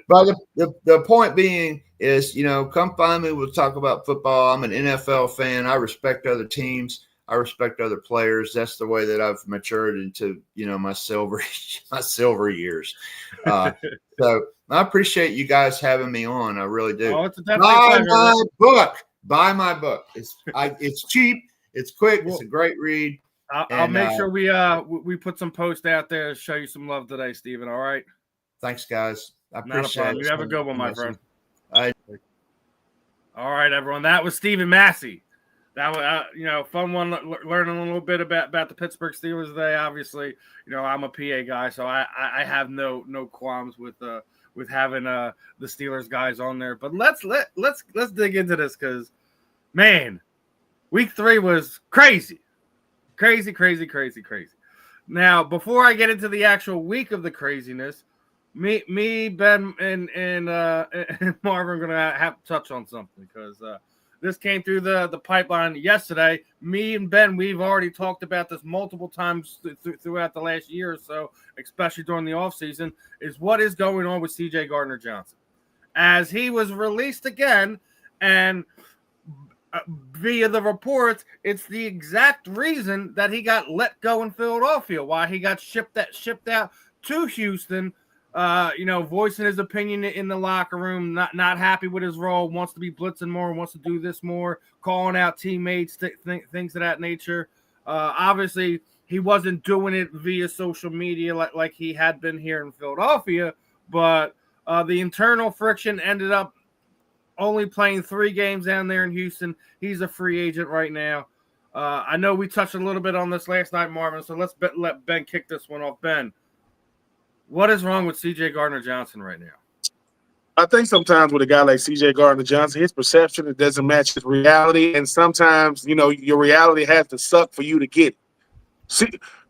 But the point being is, come find me. We'll talk about football. I'm an NFL fan. I respect other teams. I respect other players. That's the way that I've matured into, my silver years. So I appreciate you guys having me on. I really do. Oh, it's definitely Buy my book. It's cheap. It's quick. It's a great read. I'll make sure we put some posts out there to show you some love today, Steven. All right. Thanks, guys. I appreciate it. You have a good one, my friend. All right, everyone. That was Steven Massey. That was, fun one, learning a little bit about the Pittsburgh Steelers today. Obviously, I'm a PA guy, so I have no qualms with having the Steelers guys on there. But let's dig into this because, man, week 3 was crazy. Now, before I get into the actual week of the craziness, me, Ben, and Marvin are gonna have to touch on something because this came through the pipeline yesterday. Me and Ben, we've already talked about this multiple times throughout the last year or so, especially during the offseason, is what is going on with C.J. Gardner-Johnson. As he was released again, and via the reports, it's the exact reason that he got let go in Philadelphia, why he got shipped out to Houston, voicing his opinion in the locker room, not happy with his role, wants to be blitzing more, wants to do this more, calling out teammates, things of that nature. Obviously, he wasn't doing it via social media like he had been here in Philadelphia, but the internal friction ended up only playing 3 games down there in Houston. He's a free agent right now. I know we touched a little bit on this last night, Marvin, so let's let Ben kick this one off. Ben, what is wrong with C.J. Gardner-Johnson right now? I think sometimes with a guy like C.J. Gardner-Johnson, his perception, it doesn't match his reality. And sometimes, your reality has to suck for you to get it. See,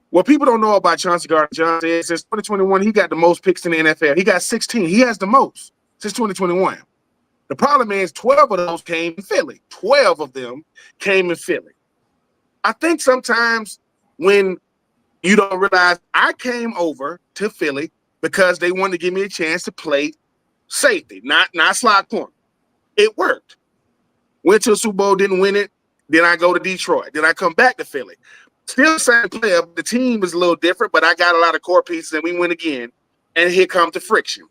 what people don't know about Chauncey Gardner-Johnson is since 2021, he got the most picks in the NFL. He got 16. He has the most since 2021. The problem is 12 of those came in Philly. 12 of them came in Philly. I think sometimes when you don't realize I came over to Philly because they wanted to give me a chance to play safety, not slot corner. It worked. Went to a Super Bowl, didn't win it. Then I go to Detroit. Then I come back to Philly. Still the same player. The team is a little different, but I got a lot of core pieces, and we win again. And here comes the friction.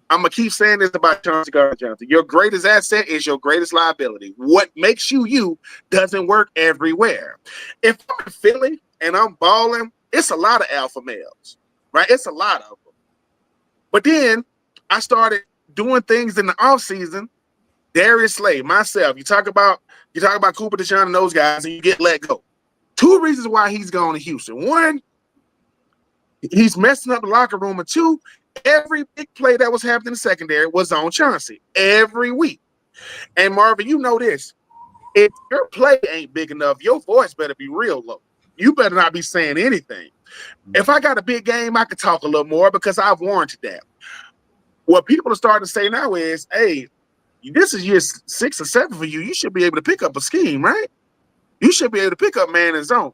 I'm going to keep saying this about Chauncey Gardner-Johnson. Your greatest asset is your greatest liability. What makes you doesn't work everywhere. If I'm in Philly and I'm balling, it's a lot of alpha males, right? It's a lot of them. But then I started doing things in the offseason. Darius Slay, myself, you talk about Cooper DeShawn and those guys, and you get let go. 2 reasons why he's going to Houston. 1, he's messing up the locker room. And 2, every big play that was happening in the secondary was on Chauncey every week. And Marvin, you know this. If your play ain't big enough, your voice better be real low. You better not be saying anything. If I got a big game, I could talk a little more because I've warranted that. What people are starting to say now is, hey, this is year 6 or 7 for you. You should be able to pick up a scheme, right? You should be able to pick up man and zone.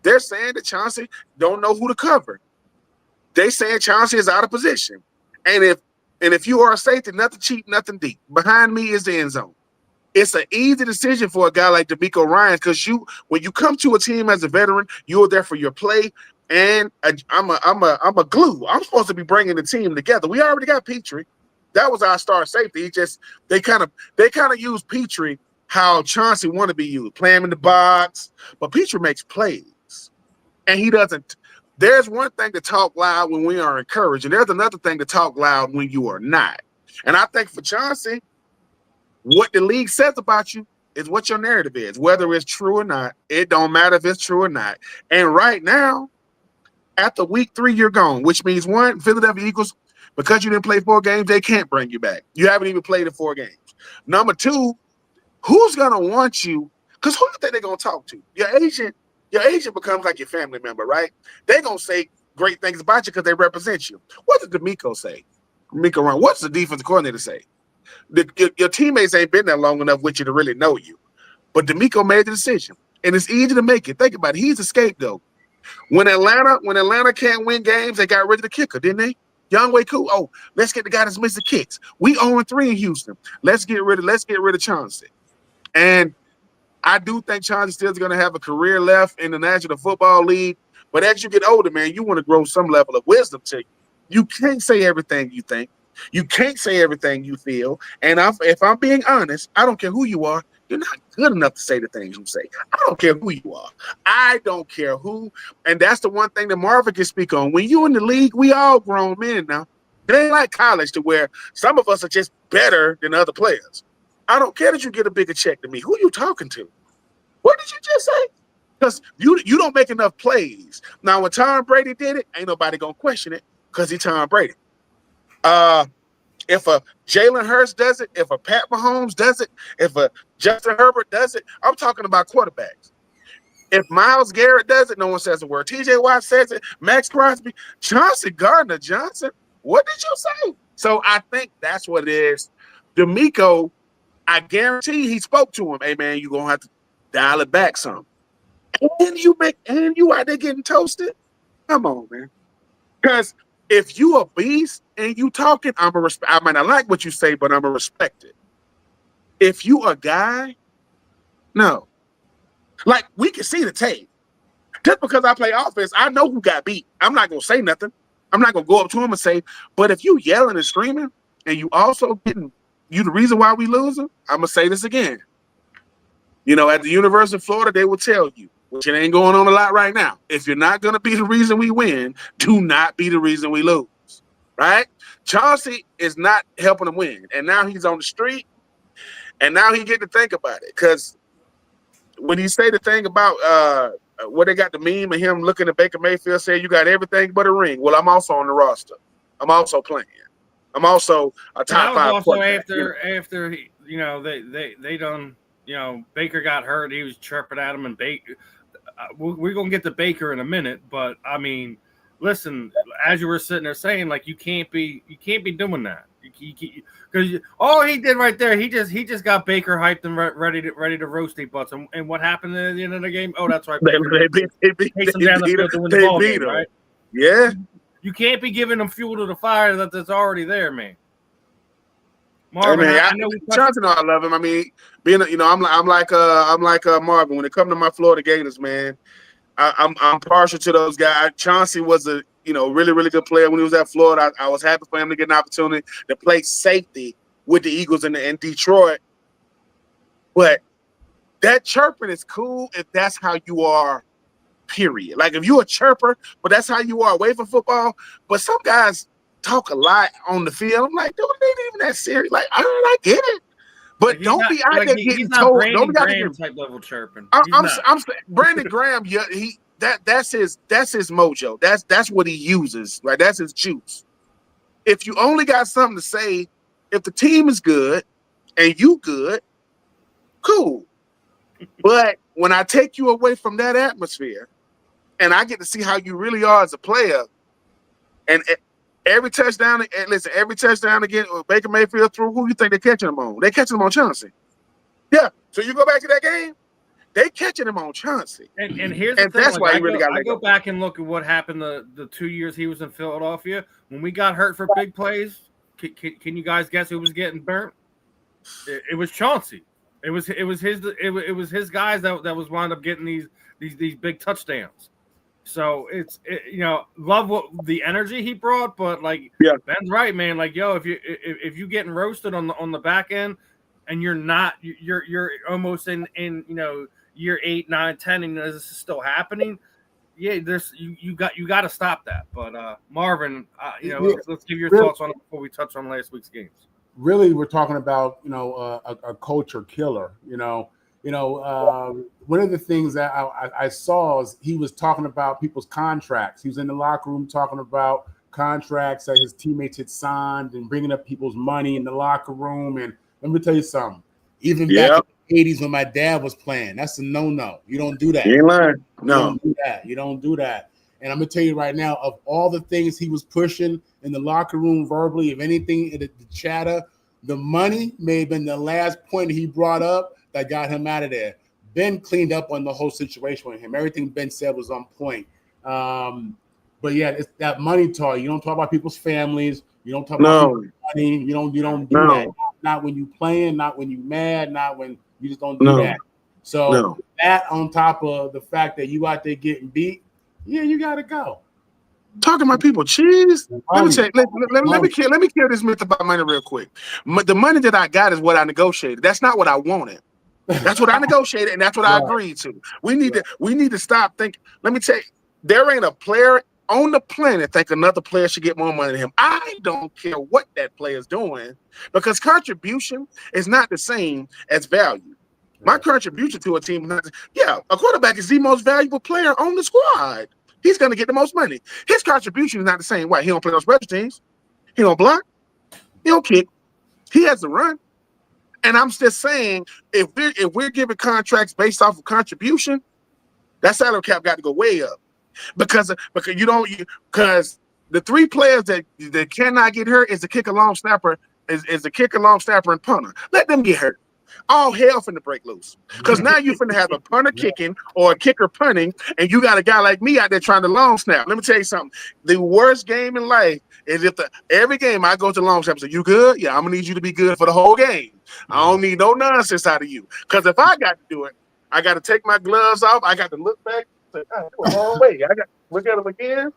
They're saying that Chauncey don't know who to cover. They saying Chauncey is out of position. And if you are a safety, nothing cheap, nothing deep. Behind me is the end zone. It's an easy decision for a guy like DeMeco Ryans because when you come to a team as a veteran, you're there for your play. And I'm a glue. I'm supposed to be bringing the team together. We already got Petrie. That was our star safety. They kind of use Petrie how Chauncey want to be used, play him in the box. But Petrie makes plays, and he doesn't. There's one thing to talk loud when we are encouraged, and there's another thing to talk loud when you are not. And I think for Chauncey, what the league says about you is what your narrative is, whether it's true or not. It don't matter if it's true or not. And right now, after week 3, you're gone, which means 1, Philadelphia Eagles, because you didn't play 4 games, they can't bring you back. You haven't even played in 4 games. Number 2, who's going to want you? Because who do you think they're going to talk to? Your agent becomes like your family member, right? They're going to say great things about you because they represent you. What did DeMeco say? Mika run. What's the defensive coordinator say? Your teammates ain't been there long enough with you to really know you. But D'Amico made the decision, and it's easy to make it. Think about it. He's a scapegoat. When Atlanta can't win games, they got rid of the kicker, didn't they? Younghoe Koo. Oh, let's get the guy that's missing kicks. We 0-3 in Houston. Let's get rid of Chauncey. And I do think Chauncey still is going to have a career left in the National Football League. But as you get older, man, you want to grow some level of wisdom to you. You can't say everything you think. You can't say everything you feel. And if I'm being honest, I don't care who you are. You're not good enough to say the things you say. I don't care who you are. I don't care who. And that's the one thing that Marvin can speak on. When you in the league, we all grown men now. It ain't like college to where some of us are just better than other players. I don't care that you get a bigger check than me. Who you talking to? What did you just say? Because you don't make enough plays. Now, when Tom Brady did it, ain't nobody going to question it because he's Tom Brady. If a Jalen Hurts does it, if a Pat Mahomes does it, if a Justin Herbert does it, I'm talking about quarterbacks. If Myles Garrett does it, no one says a word. TJ Watt says it, Max Crosby, Chauncey Gardner-Johnson. What did you say? So I think that's what it is. D'Amico, I guarantee he spoke to him. Hey, man, you're going to have to dial it back some. And you out there getting toasted? Come on, man. Because if you a beast and you talking, I might not like what you say, but I'm going to respect it. If you a guy, no. Like, we can see the tape. Just because I play offense, I know who got beat. I'm not going to say nothing. I'm not going to go up to him and say, but if you yelling and screaming and you also getting you the reason why we losing, I'm going to say this again. You know, at the University of Florida, they will tell you, which it ain't going on a lot right now. If you're not going to be the reason we win, do not be the reason we lose, right? Chauncey is not helping them win. And now he's on the street, and now he get to think about it. Because when he say the thing about what they got the meme of him looking at Baker Mayfield saying, you got everything but a ring. Well, I'm also on the roster. I'm also playing. I'm also a top five. Also after he, you know, they done, you know, Baker got hurt. He was chirping at him, and Baker. We're gonna get to Baker in a minute, but I mean, listen, as you were sitting there saying, like, you can't be doing that. Because all he did right there, he just got Baker hyped and ready to roast their butts. And what happened at the end of the game? Oh, that's right. They beat him, right? Yeah. You can't be giving them fuel to the fire that's already there, man. Marvin, hey, man, I know I love him. I mean, being I'm like Marvin. When it comes to my Florida Gators, man, I'm partial to those guys. Chauncey was a really, really good player when he was at Florida. I was happy for him to get an opportunity to play safety with the Eagles in Detroit. But that chirping is cool if that's how you are, period. Like, if you're a chirper, but that's how you are away from football. But some guys talk a lot on the field. I'm like, dude, it ain't even that serious. Like, I get it. But don't be out there getting told. Don't be out there type level chirping. I'm saying Brandon Graham, yeah, that's his mojo. That's what he uses, right? That's his juice. If you only got something to say, if the team is good and you good, cool. But when I take you away from that atmosphere and I get to see how you really are as a player, and every touchdown again, Baker Mayfield threw, who you think they're catching him on? They're catching him on Chauncey. Yeah. So you go back to that game, they catching him on Chauncey. And here's the thing. That's why he really got to go back and look at what happened the 2 years he was in Philadelphia. When we got hurt for big plays, can you guys guess who was getting burnt? It was Chauncey. It was his guys that was wound up getting these big touchdowns. So love what the energy he brought, but like, yeah, Ben's right, man. Like, yo, if you getting roasted on the back end, and you're almost in year 8, 9, 10, and this is still happening. Yeah, you got to stop that. But Marvin, let's give your thoughts on it before we touch on last week's games. Really, we're talking about a culture killer. One of the things that I saw is he was talking about people's contracts. He was in the locker room talking about contracts that his teammates had signed and bringing up people's money in the locker room. And let me tell you something. Even back in the 80s when my dad was playing, that's a no-no. You don't do that. You ain't lying. No. You don't do that. And I'm gonna tell you right now, of all the things he was pushing in the locker room verbally, if anything, the chatter, the money may have been the last point he brought up that got him out of there. Ben cleaned up on the whole situation with him. Everything Ben said was on point. But yeah, it's that money talk. You don't talk about people's families. You don't talk about people's money. You don't do that. Not when you playing, not when you mad, not when you just don't do that. So that on top of the fact that you out there getting beat, yeah, you gotta go. Talking about people cheese. Let me kill this myth about money real quick. The money that I got is what I negotiated. That's not what I wanted. That's what I negotiated, and that's what I agreed to. We need to stop thinking. Let me tell you, there ain't a player on the planet think another player should get more money than him. I don't care what that player is doing, because contribution is not the same as value. My contribution to a team is not. Yeah, a quarterback is the most valuable player on the squad. He's going to get the most money. His contribution is not the same way. He don't play on special teams. He don't block. He don't kick. He has to run. And I'm just saying, if we're giving contracts based off of contribution, that salary cap got to go way up. Because the three players that cannot get hurt is the kicker, long snapper, is the kicker, long snapper, and punter. Let them get hurt. All hell finna break loose. Because now you finna have a punter kicking or a kicker punting, and you got a guy like me out there trying to long snap. Let me tell you something. The worst game in life is if every game I go to long snap and say, you good? Yeah, I'm gonna need you to be good for the whole game. I don't need no nonsense out of you. Because if I got to do it, I got to take my gloves off. I got to look back. Say, oh, the wrong way. I got to look at them again.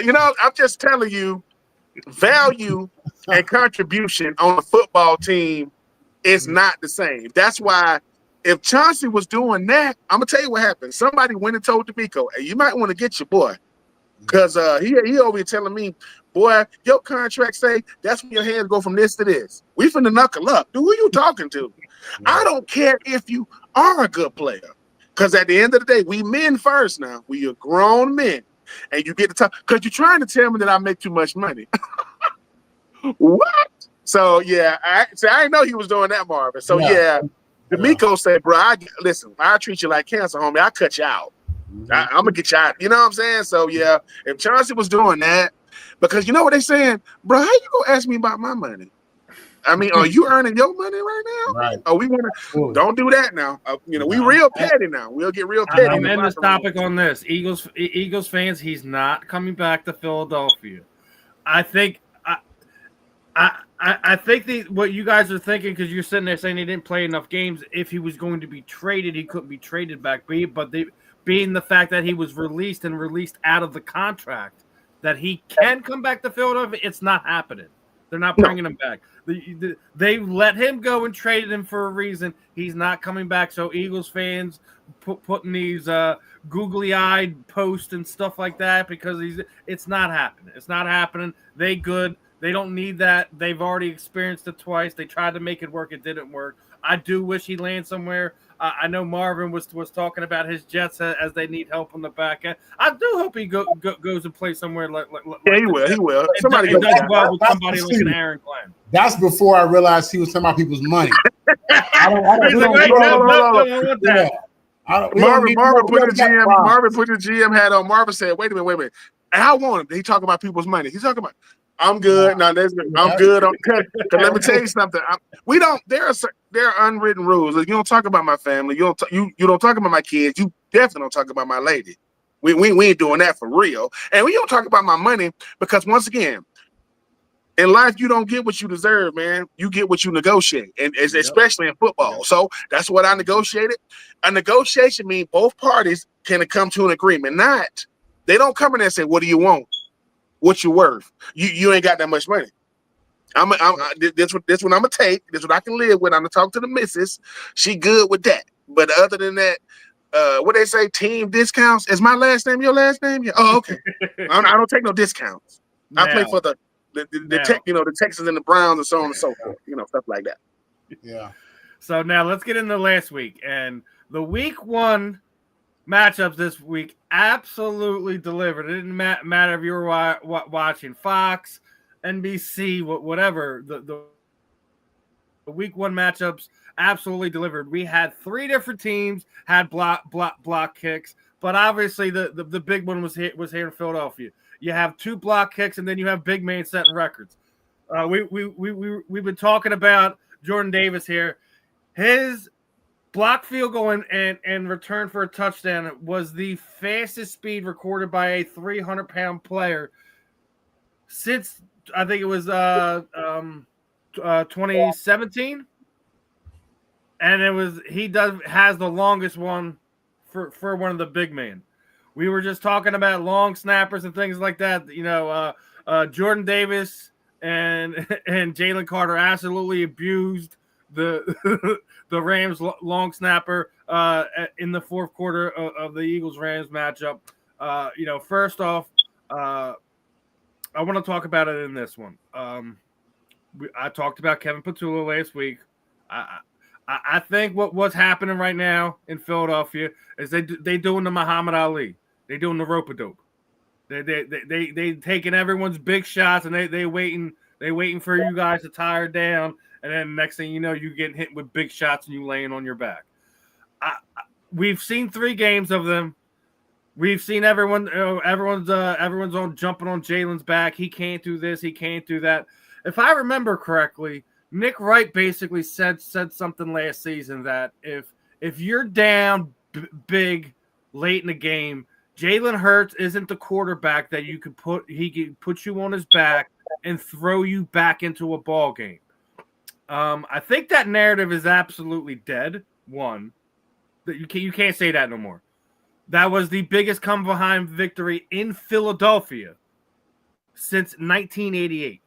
You know, I'm just telling you, value and contribution on a football team is not the same. That's why if Chauncey was doing that, I'm gonna tell you what happened. Somebody went and told D'Amico, hey, you might want to get your boy. Because he over here telling me, boy, your contract say that's when your hands go from this to this. We finna knuckle up. Dude, who you talking to? I don't care if you are a good player. Because at the end of the day, we men first now. We are grown men. And you get to talk. Because you're trying to tell me that I make too much money. What? So, yeah, I didn't know he was doing that, Marvin. So, yeah, D'Amico said, bro, listen, I treat you like cancer, homie. I cut you out. I'm going to get you out. You know what I'm saying? So, yeah, if Chauncey was doing that, because you know what they saying? Bro, how you going to ask me about my money? I mean, are you earning your money right now? Right. Oh, we want to. Don't do that now. We real petty now. We'll get real petty. I'm in this topic on this. Eagles fans, he's not coming back to Philadelphia. I think what you guys are thinking, because you're sitting there saying he didn't play enough games. If he was going to be traded, he couldn't be traded back. But being the fact that he was released out of the contract, that he can come back to Philadelphia, it's not happening. They're not bringing him back. They let him go and traded him for a reason. He's not coming back. So Eagles fans putting these googly-eyed posts and stuff like that because it's not happening. It's not happening. They good. They don't need that. They've already experienced it twice. They tried to make it work. It didn't work. I do wish he lands somewhere. I know Marvin was talking about his Jets as they need help on the back end. I do hope he goes and plays somewhere like he will. He will. Somebody does well with somebody like an Aaron Glenn. That's before I realized he was talking about people's money. Marvin put the GM hat on. Marvin said, wait a minute. And I want him. He talking about people's money. He's talking about, I'm good. No, I'm good. Let me tell you something. There are unwritten rules. You don't talk about my family. You don't talk about my kids. You definitely don't talk about my lady. We ain't doing that for real. And we don't talk about my money because once again, in life you don't get what you deserve, man. You get what you negotiate, and especially in football. So that's what I negotiated. A negotiation means both parties can come to an agreement. They don't come in there and say, "What do you want? What you worth? You ain't got that much money." This what I'm gonna take. This what I can live with. I'm gonna talk to the missus. She good with that. But other than that, what they say, team discounts. Is my last name your last name? Yeah. Oh, okay. I don't take no discounts. I play for the Texans and the Browns and so on and so forth. Stuff like that. Yeah. So now let's get into last week and the week 1 matchups this week absolutely delivered. It didn't matter if you were watching Fox, NBC, whatever. The week 1 matchups absolutely delivered. We had 3 different teams had block kicks, but obviously the big one was here in Philadelphia. You have 2 block kicks, and then you have big man setting records. We've been talking about Jordan Davis here. His block field goal and return for a touchdown was the fastest speed recorded by a 300-pound player since I think it was 2017, and he has the longest one for one of the big men. We were just talking about long snappers and things like that. Jordan Davis and Jalen Carter absolutely abused the the Rams long snapper in the fourth quarter of the Eagles-Rams matchup. First off, I want to talk about it in this one. I talked about Kevin Patullo last week. I think what's happening right now in Philadelphia is they doing the Muhammad Ali. They doing the rope-a-dope. They taking everyone's big shots, and they waiting for you guys to tire down, and then next thing you know, you getting hit with big shots and you laying on your back. We've seen 3 games of them. We've seen everyone's on jumping on Jalen's back. He can't do this. He can't do that. If I remember correctly, Nick Wright basically said something last season that if you're down big late in the game, Jalen Hurts isn't the quarterback that he can put you on his back and throw you back into a ball game. I think that narrative is absolutely dead. One, that you can't say that no more. That was the biggest come behind victory in Philadelphia since 1988.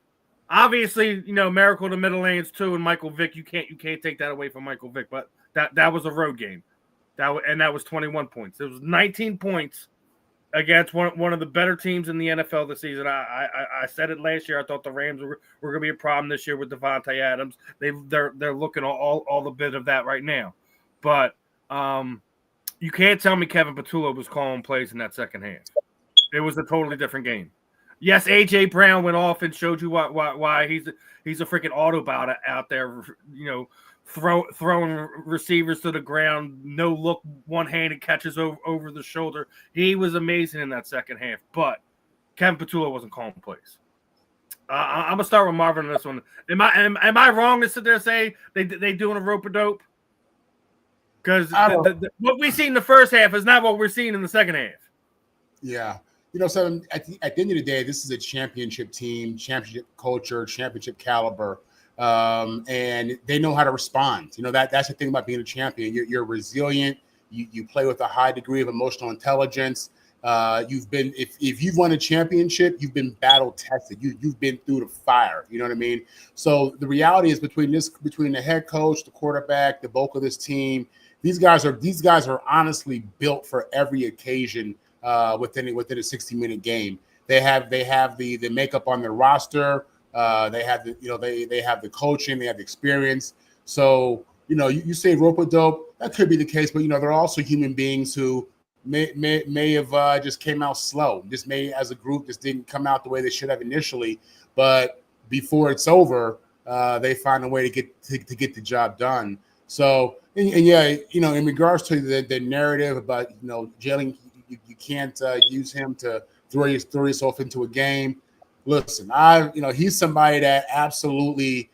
Obviously, Miracle to Middle Lanes too, and Michael Vick. You can't take that away from Michael Vick, but that was a road game. That was 21 points. It was 19 points against one of the better teams in the NFL this season. I said it last year. I thought the Rams were going to be a problem this year with Devontae Adams. They're looking all the bit of that right now. But you can't tell me Kevin Patullo was calling plays in that second half. It was a totally different game. Yes, A.J. Brown went off and showed you why he's a freaking Autobot out there, throwing receivers to the ground, no look, one-handed catches over the shoulder. He was amazing in that second half, but Kevin Patullo wasn't calling plays. I'm gonna start with Marvin on this one. Am I wrong to sit there and say they doing a rope-a-dope? Because what we see in the first half is not what we're seeing in the second half. Yeah. So at the end of the day, this is a championship team, championship culture, championship caliber. And they know how to respond. That's the thing about being a champion. You're resilient. You play with a high degree of emotional intelligence. If you've won a championship, you've been battle tested. You've been through the fire. You know what I mean? So the reality is between the head coach, the quarterback, the bulk of this team, these guys are honestly built for every occasion within a 60-minute game. They have the makeup on their roster. They have they have the coaching, they have the experience. So you say rope-a-dope, that could be the case, but they're also human beings who may have just came out slow. Just may as a group just didn't come out the way they should have initially. But before it's over, they find a way to get the job done. So and yeah, in regards to the narrative about Jalen, you can't use him to throw yourself into a game. Listen, he's somebody that absolutely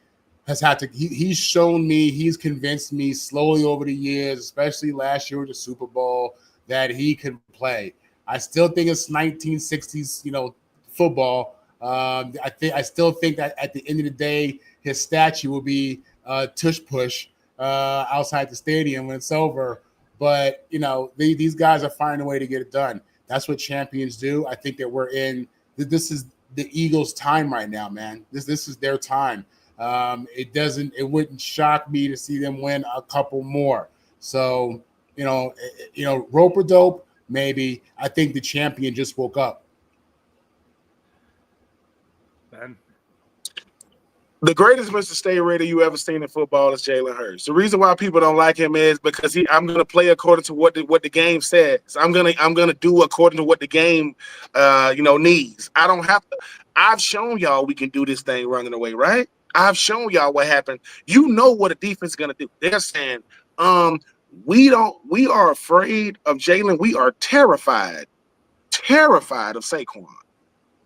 has had to. He's shown me, he's convinced me slowly over the years, especially last year with the Super Bowl, that he can play. I still think it's 1960s, football. I still think that at the end of the day, his statue will be tush push outside the stadium when it's over. But these guys are finding a way to get it done. That's what champions do. I think that we're in. This is the Eagles' time right now, man. This is their time. It wouldn't shock me to see them win a couple more. So, rope-a-dope, maybe. I think the champion just woke up. Ben? The greatest Mr. Stay Ready you ever seen in football is Jalen Hurts. The reason why people don't like him is because I'm going to play according to what the game says. I'm gonna do according to what the game needs. I don't have to. I've shown y'all we can do this thing running away, right? I've shown y'all what happened. You know what a defense is going to do. They're saying, we are afraid of Jalen. We are terrified of Saquon.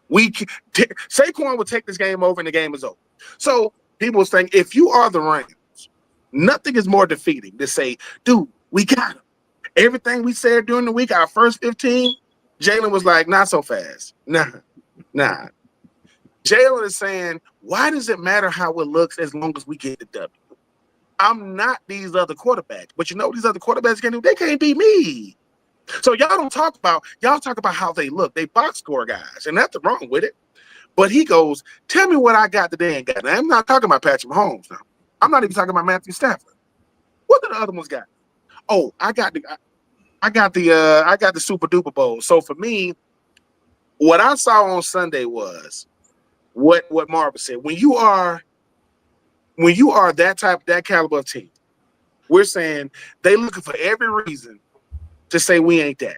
Saquon will take this game over and the game is over. So people think if you are the Rams, nothing is more defeating to say, dude, we got him. Everything we said during the week, our first 15, Jalen was like, not so fast. Nah. Jalen is saying, why does it matter how it looks as long as we get the W? I'm not these other quarterbacks, but you know these other quarterbacks can do? They can't beat me. So y'all talk about how they look. They box score guys, and nothing wrong with it. But he goes, tell me what I got today and got. Now, I'm not talking about Patrick Mahomes now. I'm not even talking about Matthew Stafford. What did the other ones got? Oh, I got the Super Duper Bowl. So for me, what I saw on Sunday was what Marvin said. When you are that caliber of team, we're saying they looking for every reason to say we ain't that.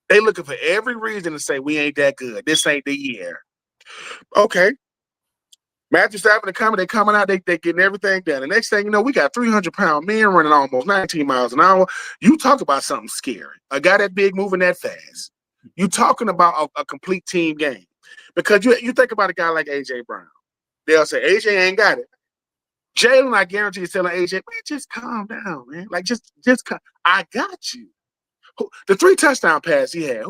They looking for every reason to say we ain't that good. This ain't the year. Okay. Matthew Stafford they coming out, they getting everything done. The next thing you know, we got 300-pound men running almost 19 miles an hour. You talk about something scary. A guy that big moving that fast. You talking about a complete team game. Because you think about a guy like A.J. Brown. They'll say, A.J. ain't got it. Jalen, I guarantee, is telling A.J., man, just calm down, man. Like, just I got you. The 3 touchdown pass he had,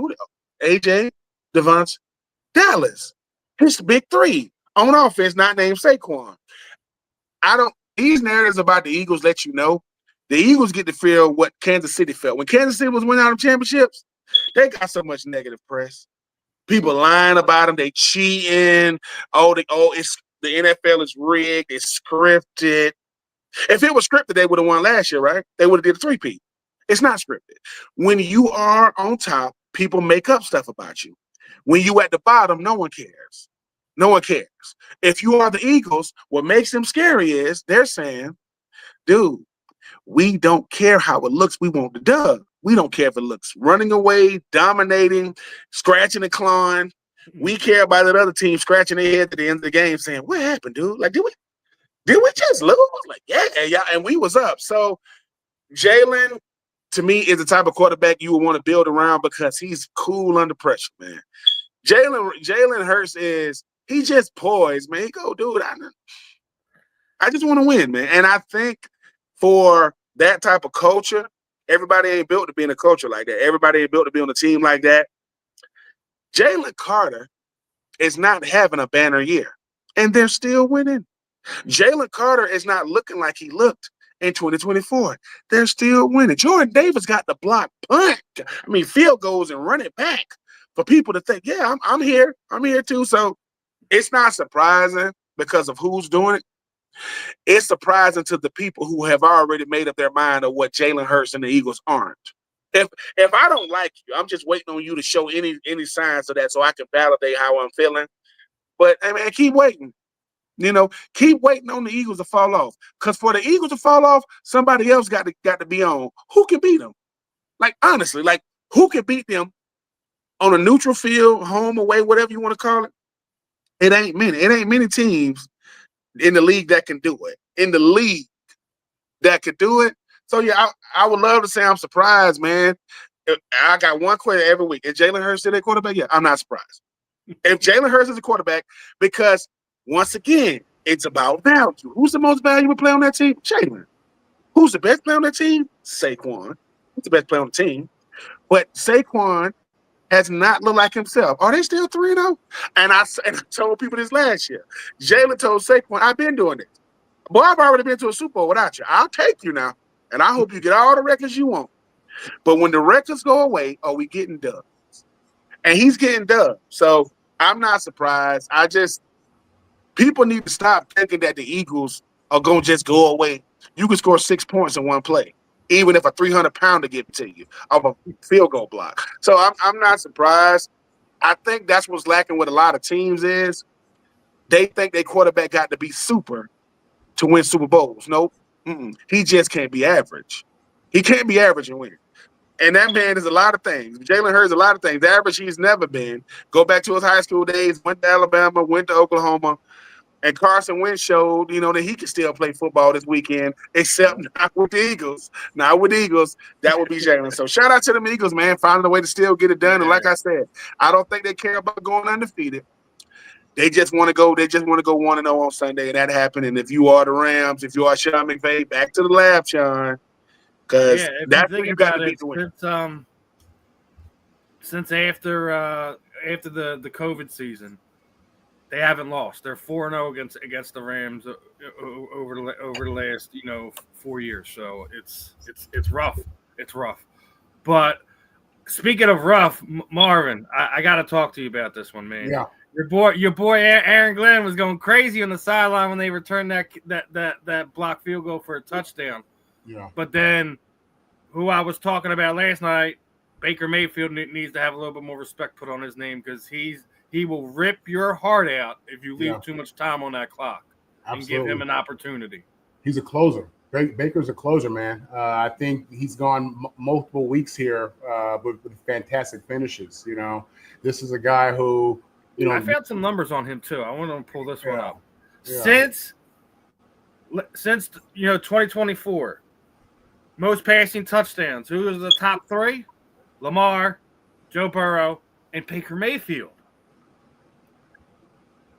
A.J., Devontae, Dallas. His big 3 on offense, not named Saquon. These narratives about the Eagles let you know the Eagles get to feel what Kansas City felt. When Kansas City was winning out of championships, they got so much negative press. People lying about them, they cheating. It's the NFL is rigged, it's scripted. If it was scripted, they would have won last year, right? They would have did a 3-peat. It's not scripted. When you are on top, people make up stuff about you. When you at the bottom, no one cares. No one cares. If you are the Eagles, what makes them scary is they're saying, dude, we don't care how it looks. We want the dub. We don't care if it looks running away, dominating, scratching and clawing. We care about that other team scratching their head at the end of the game saying, what happened, dude? Like, did we just lose? Like, yeah, and we was up. So Jalen, to me, is the type of quarterback you would want to build around because he's cool under pressure, man. Jalen Hurts he just poised, man. He go, dude, I just want to win, man. And I think for that type of culture, everybody ain't built to be in a culture like that. Everybody ain't built to be on a team like that. Jalen Carter is not having a banner year, and they're still winning. Jalen Carter is not looking like he looked in 2024. They're still winning. Jordan Davis got the block punt. I mean, field goals and run it back for people to think, yeah, I'm here. I'm here too. So it's not surprising because of who's doing it. It's surprising to the people who have already made up their mind of what Jalen Hurts and the Eagles aren't. If I don't like you, I'm just waiting on you to show any signs of that so I can validate how I'm feeling. But I mean, keep waiting. Keep waiting on the Eagles to fall off. Because for the Eagles to fall off, somebody else got to be on. Who can beat them? Like, honestly, who can beat them on a neutral field, home, away, whatever you want to call it? It ain't many. It ain't many teams in the league that can do it. So, yeah, I would love to say I'm surprised, man. I got one question every week. Is Jalen Hurts still their quarterback? Yeah, I'm not surprised. If Jalen Hurts is a quarterback, because, once again, it's about value. Who's the most valuable player on that team? Jalen. Who's the best player on that team? Saquon. Who's the best player on the team? But Saquon has not looked like himself. Are they still 3-0? And I told people this last year. Jalen told Saquon, I've been doing this. Boy, I've already been to a Super Bowl without you. I'll take you now. And I hope you get all the records you want. But when the records go away, are we getting dubs? And he's getting dubs. So I'm not surprised. People need to stop thinking that the Eagles are going to just go away. You can score 6 points in one play, even if a 300-pounder gives it to you of a field goal block. So I'm not surprised. I think that's what's lacking with a lot of teams is they think their quarterback got to be super to win Super Bowls. Nope. He just can't be average. He can't be average and win. And that man is a lot of things. Jalen Hurts is a lot of things. The average he's never been. Go back to his high school days, went to Alabama, went to Oklahoma, And Carson Wentz showed, that he can still play football this weekend, except not with the Eagles. Not with the Eagles. That would be Jalen. So shout out to them Eagles, man, finding a way to still get it done. And like I said, I don't think they care about going undefeated. They just want to go. They just want to go 1-0 on Sunday, and that happened. And if you are the Rams, if you are Sean McVay, back to the lab, Sean, because that's what you got to be doing. Since after the COVID season, they haven't lost. They're 4-0 against the Rams over the last 4 years. So it's rough. It's rough. But speaking of rough, Marvin, I got to talk to you about this one, man. Yeah. Your boy Aaron Glenn was going crazy on the sideline when they returned that block field goal for a touchdown. Yeah. But then, who I was talking about last night, Baker Mayfield needs to have a little bit more respect put on his name, because he will rip your heart out if you leave too much time on that clock. Absolutely. And give him an opportunity. He's a closer. Baker's a closer, man. I think he's gone multiple weeks here with fantastic finishes. This is a guy who. I found some numbers on him too. I want to pull this one up. Yeah. Since 2024, most passing touchdowns. Who is the top three? Lamar, Joe Burrow, and Baker Mayfield.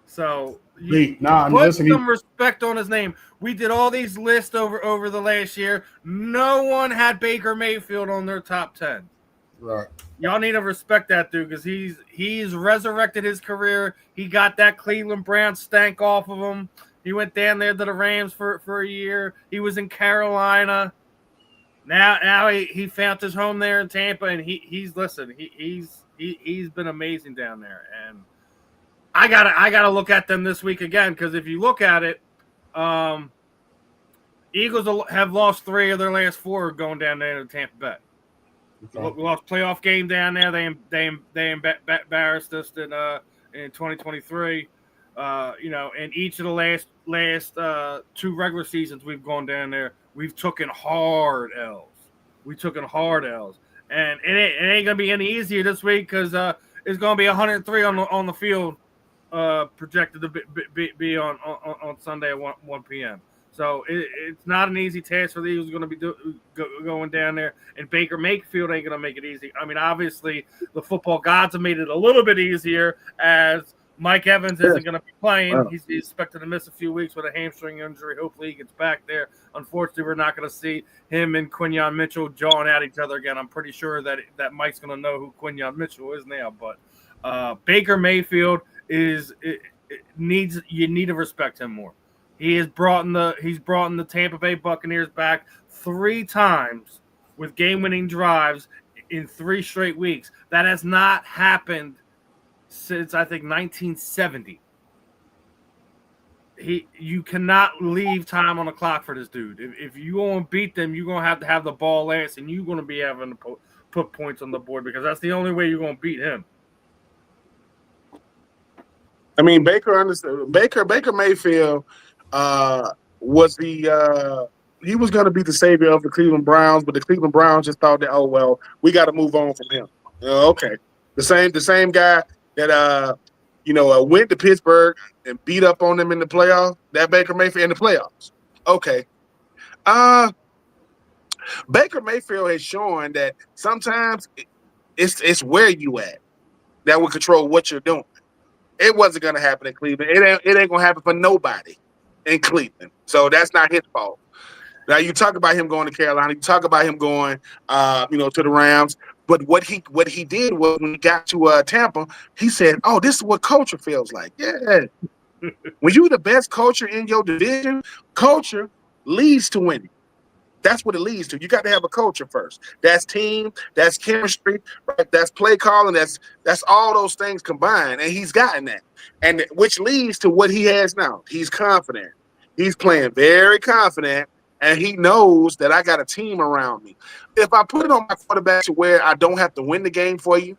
So put some respect on his name. We did all these lists over the last year. No one had Baker Mayfield on their top 10. Right. Y'all need to respect that dude, because he's resurrected his career. He got that Cleveland Browns stank off of him. He went down there to the Rams for a year. He was in Carolina. Now he found his home there in Tampa, and he's been amazing down there. And I gotta look at them this week again, because if you look at it, Eagles have lost 3 of their last 4 going down there to Tampa Bay. We lost playoff game down there. They embarrassed us in 2023. In each of the last 2 regular seasons we've gone down there, we've taken hard L's. And it ain't gonna be any easier this week, because it's gonna be 103 on the field, projected to be on Sunday at 1 p.m. So it's not an easy task for the Eagles going to be going down there. And Baker Mayfield ain't going to make it easy. I mean, obviously, the football gods have made it a little bit easier, as Mike Evans isn't going to be playing. He's expected to miss a few weeks with a hamstring injury. Hopefully, he gets back there. Unfortunately, we're not going to see him and Quinyon Mitchell jawing at each other again. I'm pretty sure that Mike's going to know who Quinyon Mitchell is now. But Baker Mayfield you need to respect him more. He's brought in the Tampa Bay Buccaneers back 3 times with game-winning drives in 3 straight weeks. That has not happened since, I think, 1970. You cannot leave time on the clock for this dude. If you want to beat them, you're going to have the ball last, and you're going to be having to put points on the board, because that's the only way you're going to beat him. I mean, Baker Mayfield was he was going to be the savior of the Cleveland Browns, but the Cleveland Browns just thought that, oh well, we got to move on from him. Okay, the same guy that went to Pittsburgh and beat up on them in the playoffs. That Baker Mayfield in the playoffs. Okay, Baker Mayfield has shown that sometimes it's where you at that will control what you're doing. It wasn't going to happen in Cleveland. It ain't going to happen for nobody in Cleveland. So that's not his fault. Now, you talk about him going to Carolina. You talk about him going, to the Rams. But what he did was, when he got to Tampa, he said, "Oh, this is what culture feels like." Yeah. When you're the best culture in your division, culture leads to winning. That's what it leads to. You got to have a culture first. That's team, that's chemistry, right? That's play calling, that's all those things combined. And he's gotten that. And which leads to what he has now. He's confident. He's playing very confident, and he knows that I got a team around me. If I put it on my quarterback to where I don't have to win the game for you,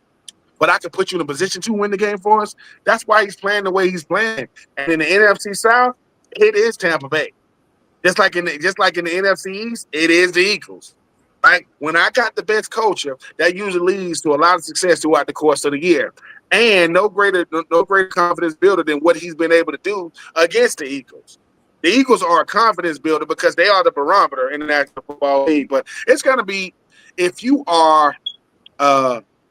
but I can put you in a position to win the game for us, that's why he's playing the way he's playing. And in the NFC South, it is Tampa Bay. Just like in the NFC East, it is the Eagles. right? When I got the best culture, that usually leads to a lot of success throughout the course of the year. And no greater confidence builder than what he's been able to do against the Eagles. The Eagles are a confidence builder because they are the barometer in the National Football League. But it's going to be, if you are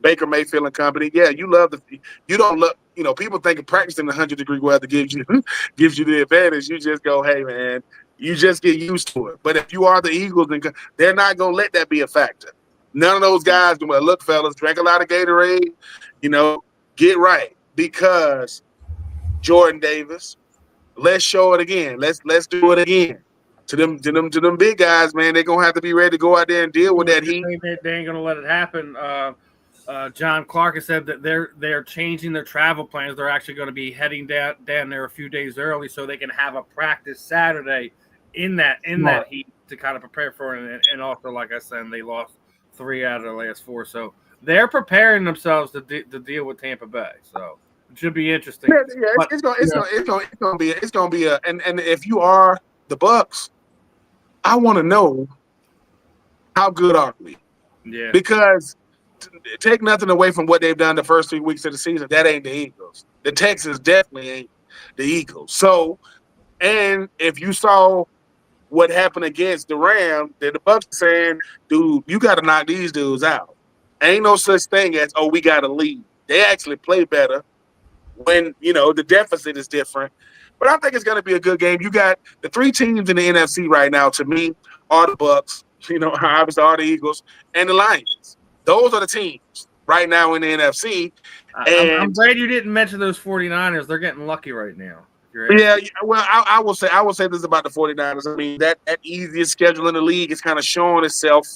Baker Mayfield and company, yeah, you don't look, people think practicing 100-degree weather gives you the advantage. You just go, hey, man, you just get used to it. But if you are the Eagles, they're not going to let that be a factor. None of those guys do. Look, fellas, drink a lot of Gatorade, get right, because Jordan Davis, let's show it again. Let's do it again. To them big guys, man, they're gonna have to be ready to go out there and deal with that heat. They ain't gonna let it happen. John Clark has said that they're changing their travel plans. They're actually going to be heading down there a few days early so they can have a practice Saturday in that heat to kind of prepare for it. And also, like I said, they lost 3 out of the last 4, so they're preparing themselves to deal with Tampa Bay. So it should be interesting. Yeah, it's gonna be a and if you are the Bucks, I want to know how good are we? Yeah, because take nothing away from what they've done the first 3 weeks of the season. That ain't the Eagles. The Texans definitely ain't the Eagles. So, and if you saw what happened against the Rams, then the Bucks are saying, dude, you got to knock these dudes out. Ain't no such thing as, we got to lead. They actually play better when, the deficit is different. But I think it's going to be a good game. You got the 3 teams in the NFC right now, to me, are the Bucks, obviously are the Eagles, and the Lions. Those are the teams right now in the NFC. I'm glad you didn't mention those 49ers. They're getting lucky right now. Yeah, well, I will say this about the 49ers. I mean, that easiest schedule in the league is kind of showing itself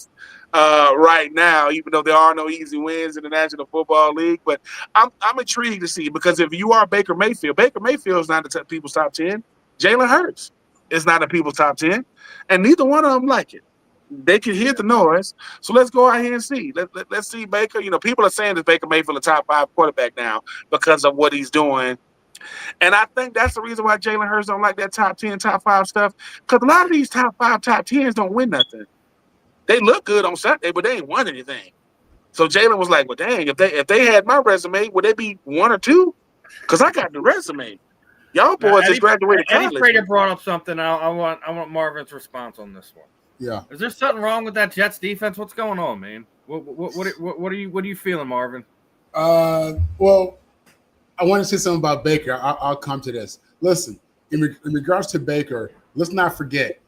right now, even though there are no easy wins in the National Football League. But I'm intrigued to see, because if you are Baker Mayfield is not the people's top 10. Jalen Hurts is not in people's top 10, and neither one of them like it. They can hear the noise, so let's go out here and see. Let's see Baker. People are saying that Baker Mayfield a top 5 quarterback now because of what he's doing. And I think that's the reason why Jalen Hurts don't like that top 10, top 5 stuff, because a lot of these top 5, top 10s don't win nothing. They look good on Sunday, but they ain't won anything. So Jalen was like, well, dang, if they had my resume, would they be 1 or 2? Because I got the resume. Y'all boys just graduated college. Eddie Prater brought up something. I want Marvin's response on this one. Yeah. Is there something wrong with that Jets defense? What's going on, man? What are you feeling, Marvin? Well, I want to say something about Baker. I'll come to this. Listen, in regards to Baker, let's not forget,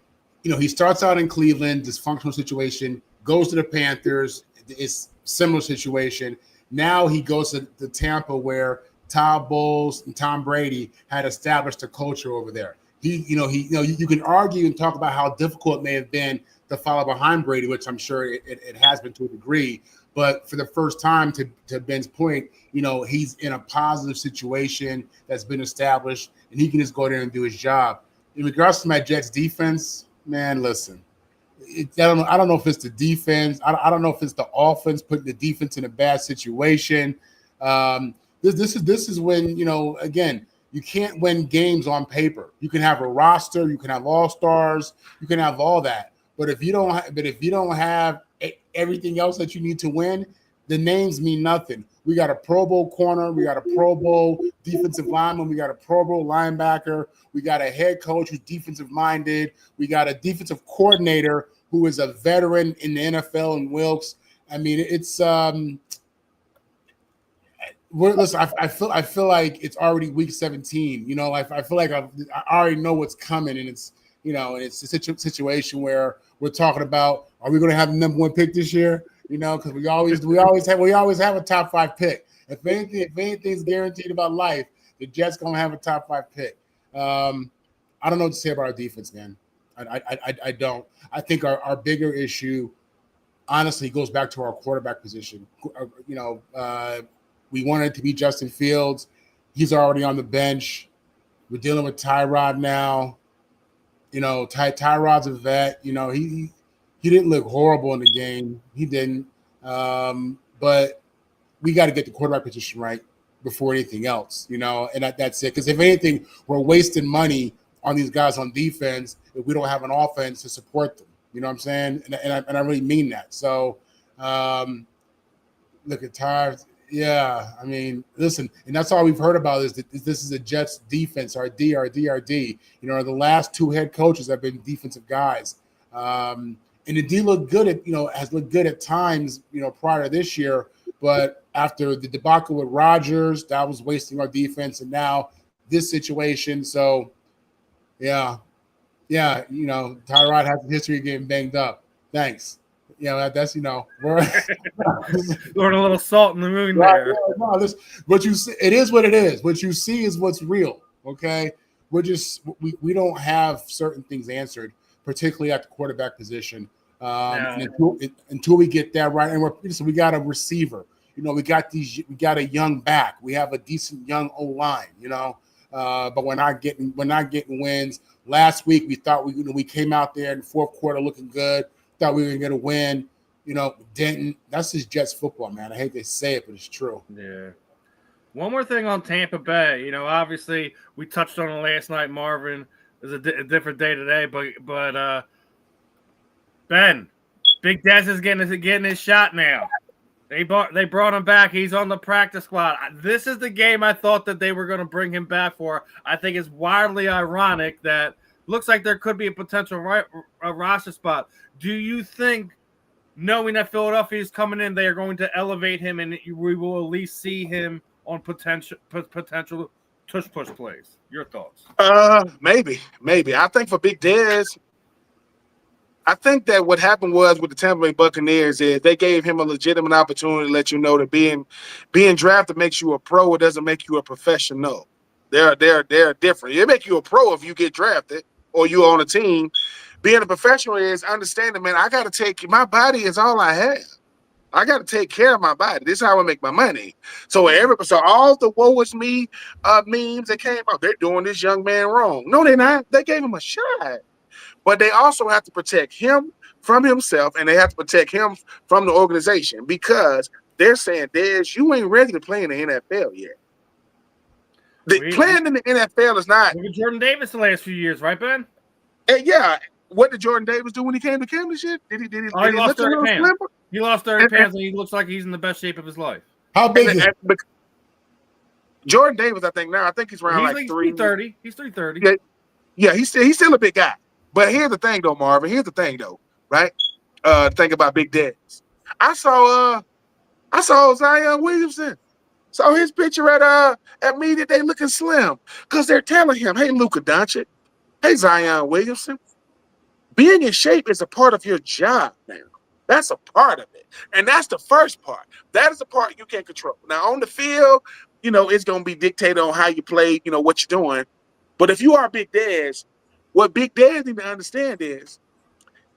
he starts out in Cleveland, dysfunctional situation, goes to the Panthers, it's similar situation. Now he goes to Tampa, where Todd Bowles and Tom Brady had established a culture over there. You can argue and talk about how difficult it may have been to follow behind Brady, which I'm sure it has been to a degree. But for the first time, to Ben's point, he's in a positive situation that's been established, and he can just go there and do his job. In regards to my Jets defense, man, listen, I don't know if it's the defense. I don't know if it's the offense putting the defense in a bad situation. This is when, again, you can't win games on paper. You can have a roster, you can have all-stars, you can have all that. But if you don't have everything else that you need to win, the names mean nothing. We got a Pro Bowl corner, we got a Pro Bowl defensive lineman, we got a Pro Bowl linebacker, we got a head coach who's defensive minded, we got a defensive coordinator who is a veteran in the NFL in Wilkes. I mean, it's listen, I feel like it's already week 17. I feel like I already know what's coming, and it's it's a situation where we're talking about, are we going to have the number 1 pick this year? Because we always have a top 5 pick. If anything's guaranteed about life, the Jets going to have a top 5 pick. I don't know what to say about our defense, man. I don't. I think our bigger issue, honestly, goes back to our quarterback position. We wanted it to be Justin Fields. He's already on the bench. We're dealing with Tyrod now. Tyrod's a vet. He didn't look horrible in the game. He didn't. But we got to get the quarterback position right before anything else, and that's it. Because if anything, we're wasting money on these guys on defense if we don't have an offense to support them. You know what I'm saying? And I really mean that. So look at Tires. Yeah, I mean, listen, and that's all we've heard about is that this is a Jets defense, our DRD. You know, the last two head coaches have been defensive guys. And the D looked good has looked good at times, prior to this year. But after the debacle with Rodgers, that was wasting our defense. And now this situation. So, yeah, Tyrod has a history of getting banged up. Thanks. That's we're throwing a little salt in the wound there. What you see, it is what it is. What you see is what's real. Okay, we don't have certain things answered, particularly at the quarterback position. And until we get that right, and we got a receiver. We got a young back. We have a decent young O line. But we're not getting wins. Last week we thought we came out there in the fourth quarter looking good. Thought we were going to win, didn't. That's just Jets football, man. I hate to say it, but it's true. Yeah. One more thing on Tampa Bay. Obviously we touched on it last night, Marvin. It's a different day today, but Ben, Big Dez is getting his shot now. They brought him back. He's on the practice squad. This is the game I thought that they were going to bring him back for. I think it's wildly ironic that looks like there could be a potential roster spot. Do you think, knowing that Philadelphia is coming in, they are going to elevate him and we will at least see him on potential tush-push plays? Your thoughts? Maybe. I think for Big Dez, I think that what happened was with the Tampa Bay Buccaneers is they gave him a legitimate opportunity to let you know that being drafted makes you a pro. It doesn't make you a professional. They're different. It make you a pro if you get drafted or you on a team. Being a professional is understanding, man, I got to take – my body is all I have. I got to take care of my body. This is how I make my money. So all the woe is me memes that came out, they're doing this young man wrong. No, they're not. They gave him a shot. But they also have to protect him from himself, and they have to protect him from the organization because they're saying, Dez, you ain't ready to play in the NFL yet. Playing in the NFL is not – Look at Jordan Davis the last few years, right, Ben? Yeah. What did Jordan Davis do when he came to Camden? Did he lost 30 pounds. He lost 30 pounds, and he looks like he's in the best shape of his life. How big is Jordan Davis? I think he's around like 330. He's 330. Yeah, he's still a big guy. But here's the thing, though, Marvin. Here's the thing, though, right? Think about Big Dez. I saw Zion Williamson. Saw his picture at media day looking slim because they're telling him, "Hey, Luka Doncic, hey Zion Williamson, being in shape is a part of your job now. That's a part of it, and that's the first part. That is the part you can't control. Now on the field, it's going to be dictated on how you play, what you're doing. But if you are Big Dez, what Big Dez need to understand is,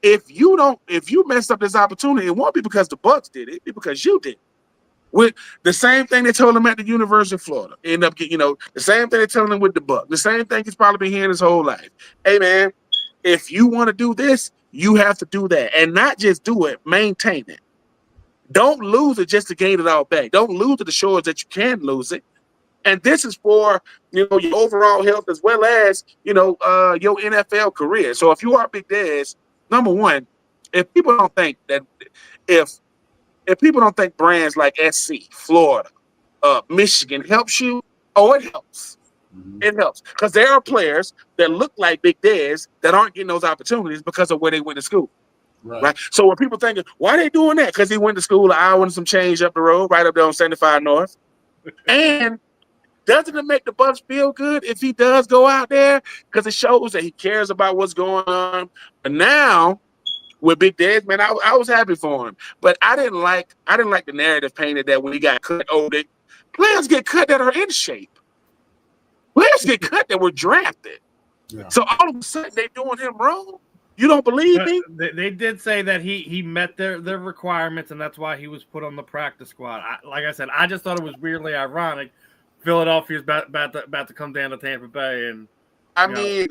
if you mess up this opportunity, it won't be because the Bucs did it; it'll be because you did. With the same thing they told him at the University of Florida, end up getting, the same thing they told him with the Bucs, the same thing he's probably been hearing his whole life. Hey man, if you want to do this, you have to do that, and not just do it, maintain it. Don't lose it just to gain it all back. Don't lose it to show us that you can lose it. And this is for your overall health as well as your NFL career. So if you are Big Dez, number one, if people don't think brands like SC, Florida, Michigan helps you, it helps. Mm-hmm. It helps because there are players that look like Big Dez that aren't getting those opportunities because of where they went to school. Right? So when people thinking, why are they doing that? Because he went to school an hour and some change up the road, right up there on 75 North. And doesn't it make the Bucs feel good if he does go out there? Because it shows that he cares about what's going on. But now with Big Dez, man, I was happy for him. But I didn't like the narrative painted that when he got cut, players get cut that are in shape. Players get cut that were drafted. Yeah. So all of a sudden they're doing him wrong. You don't believe me? They did say that he met their requirements, and that's why he was put on the practice squad. Like I said, I just thought it was weirdly ironic. Philadelphia's about to come down to Tampa Bay, and let me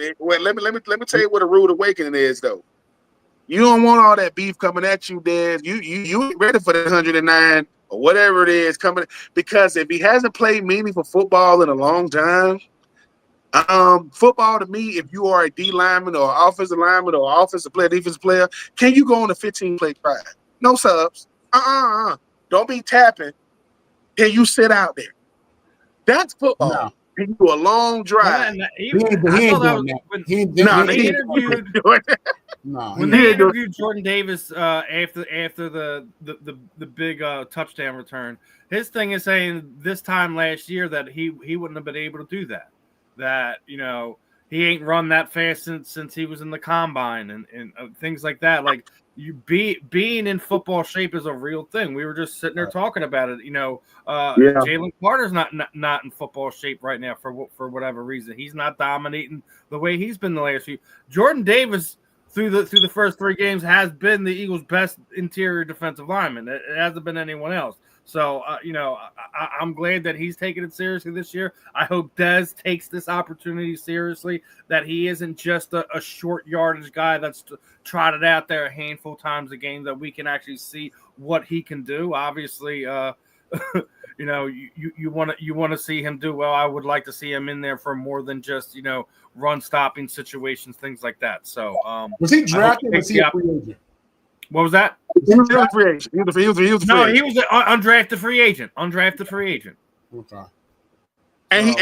tell you what a rude awakening is, though. You don't want all that beef coming at you, Dez. You ain't ready for the 109 or whatever it is coming, because if he hasn't played meaningful football in a long time, Football to me, if you are a D lineman or offensive lineman or offensive player, defensive player, can you go on a 15-play drive? No subs. Don't be tapping. Can you sit out there? That's football. No. Can you do a long drive? He ain't doing that. When they interviewed Jordan Davis after the big touchdown return, his thing is saying this time last year that he wouldn't have been able to do that. That, you know, he ain't run that fast since he was in the combine and things like that. Like, being in football shape is a real thing. We were just sitting there talking about it. You know, Jalen Carter's not in football shape right now for whatever reason. He's not dominating the way he's been the last few. Jordan Davis through the first 3 games has been the Eagles' best interior defensive lineman. It hasn't been anyone else. So, you know, I'm glad that he's taking it seriously this year. I hope Dez takes this opportunity seriously, that he isn't just a short yardage guy that's trotted out there a handful of times a game, that we can actually see what he can do. Obviously, you know, you want to see him do well. I would like to see him in there for more than just, you know, run stopping situations, things like that. So, was he drafted or was he a free agent? What was that? He was a free agent. He was an undrafted free agent. Okay. And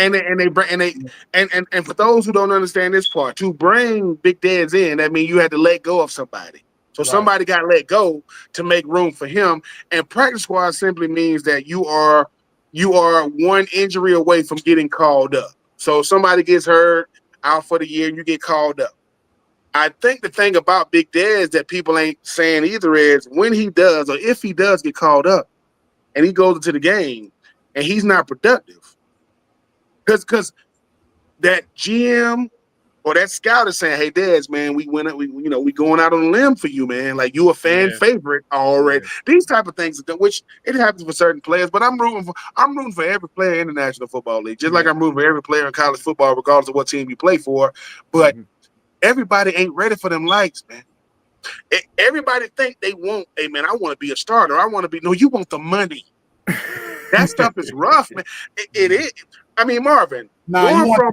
for those who don't understand this part, to bring Big Dez in, that means you had to let go of somebody. So somebody got let go to make room for him. And practice squad simply means that you are one injury away from getting called up. So if somebody gets hurt out for the year, you get called up. I think the thing about Big Dez that people ain't saying either is when he does, or if he does get called up and he goes into the game and he's not productive, because that GM or that scout is saying, "Hey, Dez, man, we going out on a limb for you, man. Like, you a fan favorite already." Yeah. These type of things, which it happens for certain players, but I'm rooting for every player in the National Football League, just like I'm rooting for every player in college football, regardless of what team you play for. But everybody ain't ready for them lights, man. Everybody think they want, hey, man, I want to be a starter. I want to be. No, you want the money. That stuff is rough, man. It is. I mean, Marvin. No,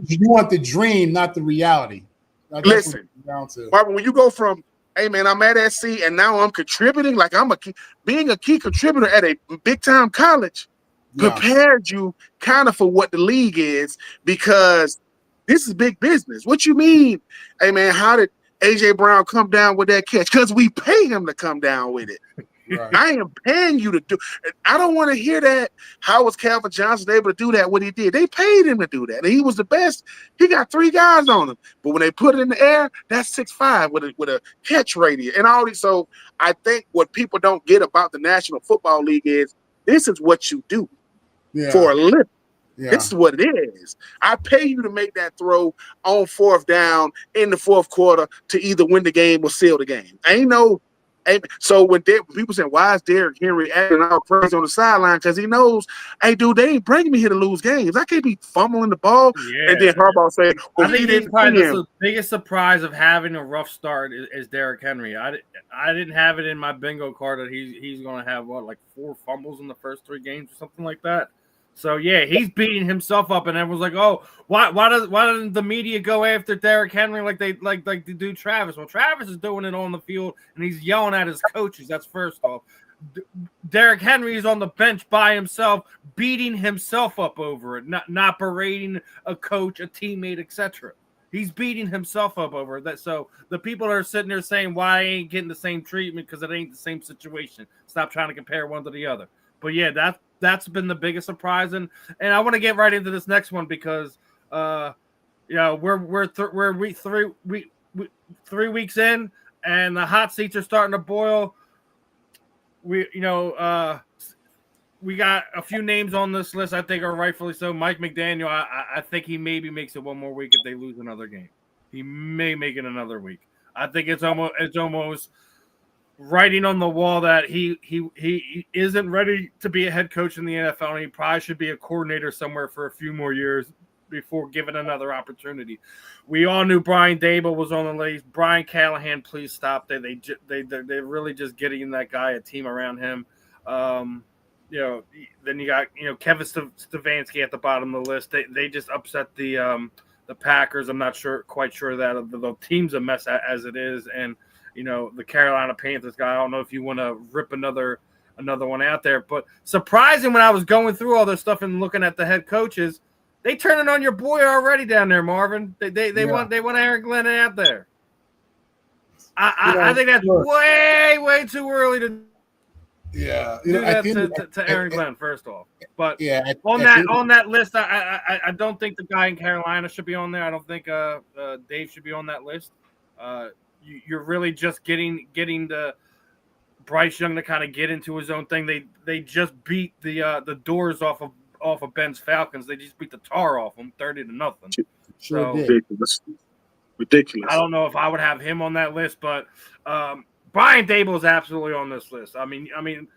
you want the dream, not the reality. Listen, Marvin, when you go from, hey, man, I'm at SC and now I'm contributing, like being a key contributor at a big-time college prepared you kind of for what the league is, because this is big business. What you mean? Hey, man, how did A.J. Brown come down with that catch? Because we pay him to come down with it. Right. I am paying you to do it. I don't want to hear that. How was Calvin Johnson able to do that, what he did? They paid him to do that. And he was the best. He got 3 guys on him. But when they put it in the air, that's 6'5" with a catch radius. And all these. So I think what people don't get about the National Football League is this is what you do for a living. Yeah. This is what it is. I pay you to make that throw on 4th down in the 4th quarter to either win the game or seal the game. So when people say, why is Derrick Henry acting all crazy on the sideline? Because he knows, hey, dude, they ain't bringing me here to lose games. I can't be fumbling the ball. Yeah. And then Harbaugh said, well, I think he's probably the biggest surprise of having a rough start is Derrick Henry. I didn't have it in my bingo card that he's going to have, like 4 fumbles in the first 3 games or something like that. So yeah, he's beating himself up, and everyone's like, "Oh, why doesn't the media go after Derrick Henry like they do Travis?" Well, Travis is doing it on the field, and he's yelling at his coaches. That's first off. Derrick Henry is on the bench by himself, beating himself up over it, not berating a coach, a teammate, etc. He's beating himself up over that. So the people that are sitting there saying, "Why I ain't getting the same treatment?" because it ain't the same situation. Stop trying to compare one to the other. But yeah, that's been the biggest surprise, and I want to get right into this next one because we're 3 weeks in, and the hot seats are starting to boil. We got a few names on this list I think are rightfully so. Mike McDaniel, I think he maybe makes it one more week if they lose another game. He may make it another week. I think it's almost writing on the wall that he isn't ready to be a head coach in the NFL, and he probably should be a coordinator somewhere for a few more years before given another opportunity. We all knew Brian Daboll was on the list. Brian Callahan, please stop. They're really just getting that guy a team around him. Then you got Kevin Stefanski at the bottom of the list. They just upset the the Packers. I'm not quite sure that the team's a mess as it is, and the Carolina Panthers guy. I don't know if you want to rip another one out there, but surprising when I was going through all this stuff and looking at the head coaches, they turning on your boy already down there, Marvin. They want Aaron Glenn out there. I think that's way too early to do that to Aaron Glenn. First off, but on that list, I don't think the guy in Carolina should be on there. I don't think Dave should be on that list. You're really just getting the Bryce Young to kind of get into his own thing. They just beat the doors off of Ben's Falcons. They just beat the tar off them 30-0. Sure did. Ridiculous. I don't know if I would have him on that list, but Brian Dable is absolutely on this list. I mean,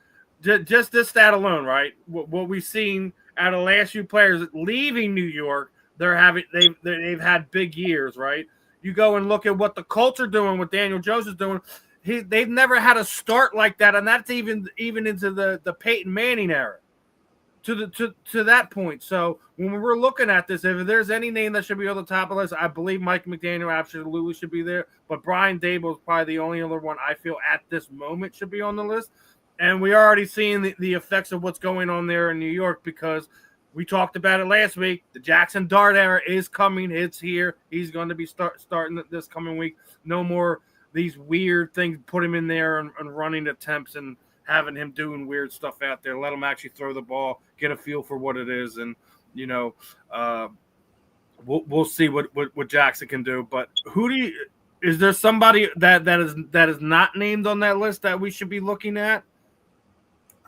just this stat alone, right? What we've seen out of the last few players leaving New York, they've had big years, right? You go and look at what the Colts are doing, what Daniel Jones is doing. They've never had a start like that, and that's even into the Peyton Manning era. To that point. So when we're looking at this, if there's any name that should be on the top of the list, I believe Mike McDaniel absolutely should be there. But Brian Dable is probably the only other one I feel at this moment should be on the list. And we already seen the effects of what's going on there in New York, because we talked about it last week. The Jackson Dart era is coming. It's here. He's going to be starting this coming week. No more these weird things. Put him in there and running attempts and having him doing weird stuff out there. Let him actually throw the ball, get a feel for what it is, and we'll see what Jackson can do. But is there somebody that is not named on that list that we should be looking at?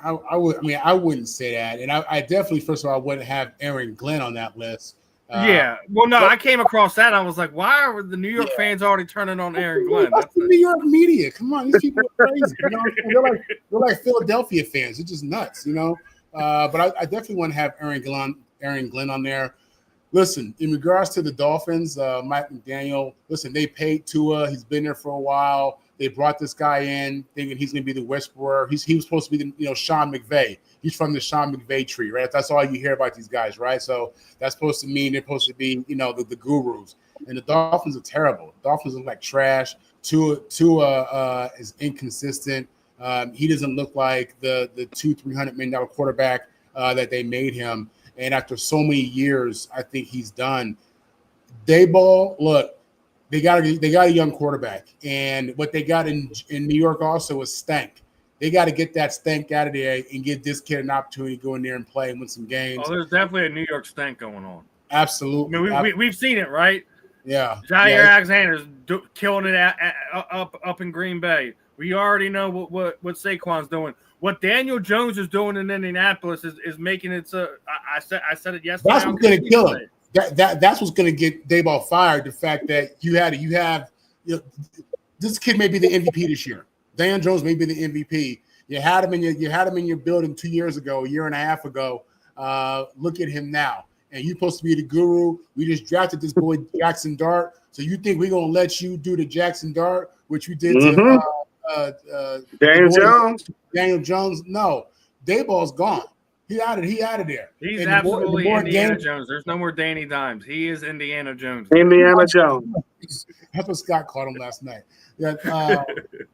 I wouldn't say that, and I definitely, first of all, I wouldn't have Aaron Glenn on that list. I came across that. I was like, why are the New York fans already turning on Aaron Glenn? That's the New York media. Come on, these people are crazy. They're like Philadelphia fans. It's just nuts, But I definitely want to have Aaron Glenn on there. Listen, in regards to the Dolphins, Mike McDaniel, they paid Tua. He's been there for a while. They brought this guy in thinking he's going to be the whisperer. He was supposed to be the Sean McVay. He's from the Sean McVay tree, right? That's all you hear about these guys, right? So that's supposed to mean they're supposed to be, the gurus. And the Dolphins are terrible. The Dolphins look like trash. Tua is inconsistent. He doesn't look like the $200-300 million quarterback that they made him. And after so many years, I think he's done. Daboll, look, they got a young quarterback, and what they got in New York also is stank. They got to get that stank out of there and give this kid an opportunity to go in there and play and win some games. Oh, there's definitely a New York stank going on. Absolutely. I mean, we've seen it, right? Yeah. Jair Alexander's killing it up in Green Bay. We already know what Saquon's doing. What Daniel Jones is doing in Indianapolis is making it so. I said it yesterday. That's what's going to kill him. That's what's going to get Daboll fired. The fact that you have this kid may be the MVP this year. Dan Jones may be the MVP. You had him in your building 2 years ago, a year and a half ago. Look at him now. And you're supposed to be the guru. We just drafted this boy Jackson Dart. So you think we're gonna let you do the Jackson Dart, which you did to Daniel Jones? No, Daboll's gone. He out of there. He's absolutely Indiana Jones. There's no more Danny Dimes. He is Indiana Jones. Indiana Jones. That's what Scott called him last night. That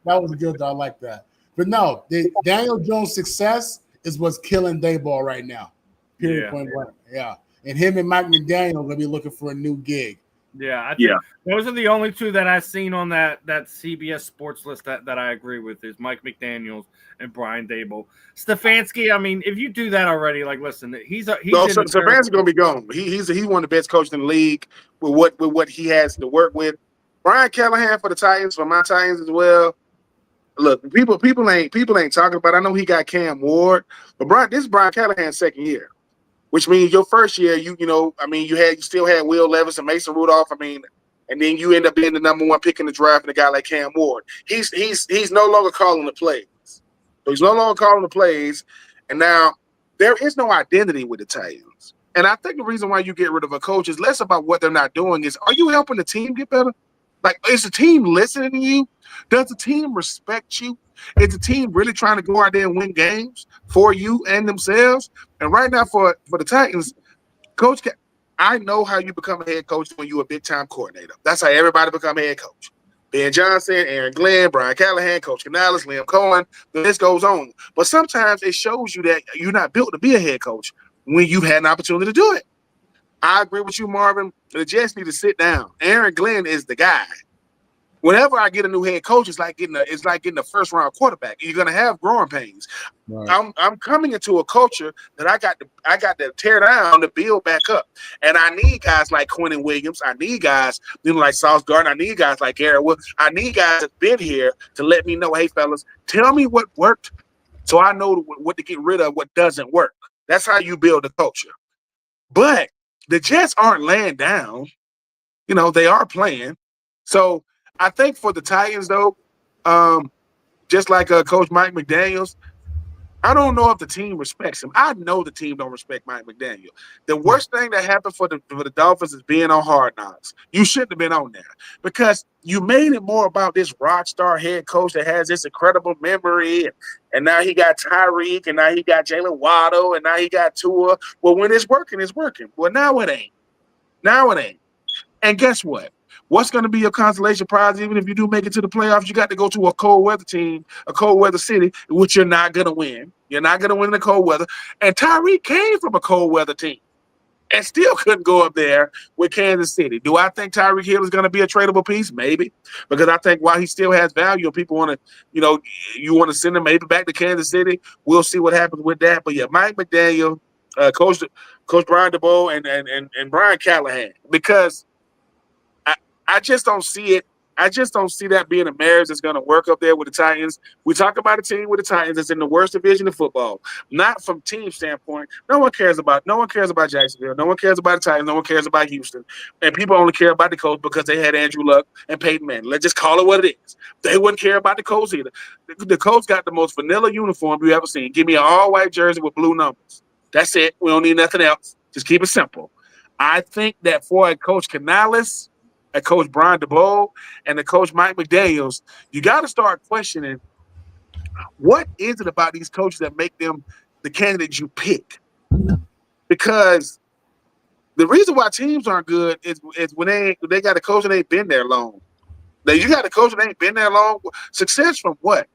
was good. I like that. But no, Daniel Jones' success is what's killing Daboll right now. Period. Point blank. Yeah. And him and Mike McDaniel will be looking for a new gig. Yeah, I think those are the only two that I've seen on that CBS Sports list that I agree with is Mike McDaniels and Brian Dable. Stefanski, I mean, if you do that already, like, listen, Stefanski's gonna be gone. He's one of the best coaches in the league with what he has to work with. Brian Callahan for the Titans, for my Titans as well. Look, people ain't talking about. I know he got Cam Ward, but this is Brian Callahan's second year. Which means your first year, you still had Will Levis and Mason Rudolph. And then you end up being the number one pick in the draft, and a guy like Cam Ward. He's no longer calling the plays. So he's no longer calling the plays, and now there is no identity with the Titans. And I think the reason why you get rid of a coach is less about what they're not doing. Is are you helping the team get better? Like, is the team listening to you? Does the team respect you? Is the team really trying to go out there and win games for you and themselves? And right now for the Titans, Coach, I know how you become a head coach when you're a big-time coordinator. That's how everybody become a head coach. Ben Johnson, Aaron Glenn, Brian Callahan, Coach Canales, Liam Cohen, the list goes on. But sometimes it shows you that you're not built to be a head coach when you've had an opportunity to do it. I agree with you, Marvin. The Jets need to sit down. Aaron Glenn is the guy. Whenever I get a new head coach, it's like getting a first-round quarterback. You're gonna have growing pains. Right. I'm coming into a culture that I got to tear down to build back up. And I need guys like Quentin Williams. I need guys like Sauce Gardner. I need guys like Garrett Wood. I need guys that's been here to let me know, hey, fellas, tell me what worked so I know what to get rid of, what doesn't work. That's how you build a culture. But the Jets aren't laying down. They are playing. So I think for the Titans, though, just like Coach Mike McDaniels, I don't know if the team respects him. I know the team don't respect Mike McDaniel. The worst thing that happened for the Dolphins is being on Hard Knocks. You shouldn't have been on there because you made it more about this rock star head coach that has this incredible memory, and now he got Tyreek, and now he got Jalen Waddle, and now he got Tua. Well, when it's working, it's working. Well, now it ain't. And guess what? What's going to be your consolation prize? Even if you do make it to the playoffs, you got to go to a cold weather team, a cold weather city, which you're not going to win. You're not going to win in the cold weather. And Tyreek came from a cold weather team and still couldn't go up there with Kansas City. Do I think Tyreek Hill is going to be a tradable piece? Maybe. Because I think while he still has value, people want to, you want to send him maybe back to Kansas City. We'll see what happens with that. But yeah, Mike McDaniel, Coach Brian DeBoer, and Brian Callahan, because I just don't see it. I just don't see that being a marriage that's going to work up there with the Titans. We talk about a team with the Titans that's in the worst division of football. Not from team standpoint. No one cares about Jacksonville. No one cares about the Titans. No one cares about Houston. And people only care about the Colts because they had Andrew Luck and Peyton Manning. Let's just call it what it is. They wouldn't care about the Colts either. The Colts got the most vanilla uniform you ever seen. Give me an all-white jersey with blue numbers. That's it. We don't need nothing else. Just keep it simple. I think that for a Coach Canales, a Coach Brian DeBoer, and a Coach Mike McDaniels, you got to start questioning what is it about these coaches that make them the candidates you pick? Because the reason why teams aren't good is when they got a coach that ain't been there long. Now, you got a coach that ain't been there long. Success from what?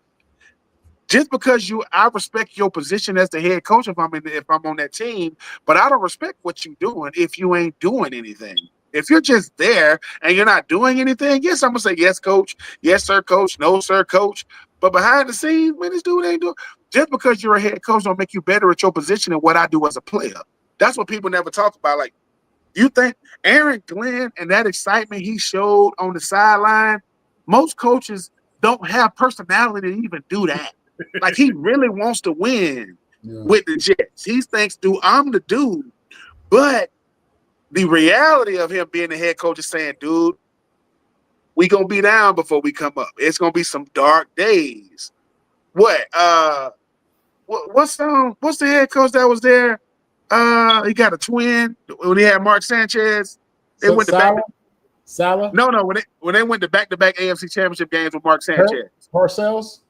Just because I respect your position as the head coach if I'm on that team, but I don't respect what you're doing if you ain't doing anything. If you're just there and you're not doing anything, yes, I'm going to say, yes, coach. Yes, sir, coach. No, sir, coach. But behind the scenes, man, this dude ain't doing. Just because you're a head coach don't make you better at your position than what I do as a player. That's what people never talk about. Like, you think Aaron Glenn and that excitement he showed on the sideline, most coaches don't have personality to even do that. Like, he really wants to win with the Jets. He thinks, dude, I'm the dude. But the reality of him being the head coach is saying, dude, we going to be down before we come up. It's going to be some dark days. What's the head coach that was there? He got a twin when he had Mark Sanchez. They went to back. Salah? No. When they went to back-to-back AFC Championship games with Mark Sanchez. Parcells?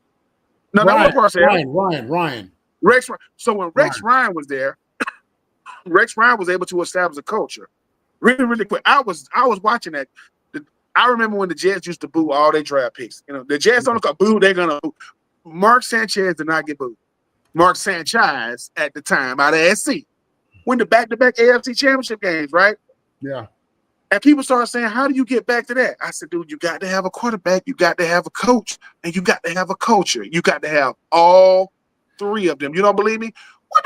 No, not Parcells. Ryan. Rex. So when Rex Ryan was there, Rex Ryan was able to establish a culture really, really quick. I was watching that. I remember when the Jets used to boo all their draft picks. The Jets don't go boo, they're going to boo. Mark Sanchez did not get booed. Mark Sanchez at the time out of SC went to back-to-back AFC Championship games, right? Yeah. And people started saying, how do you get back to that? I said, dude, you got to have a quarterback, you got to have a coach, and you got to have a culture. You got to have all three of them. You don't believe me?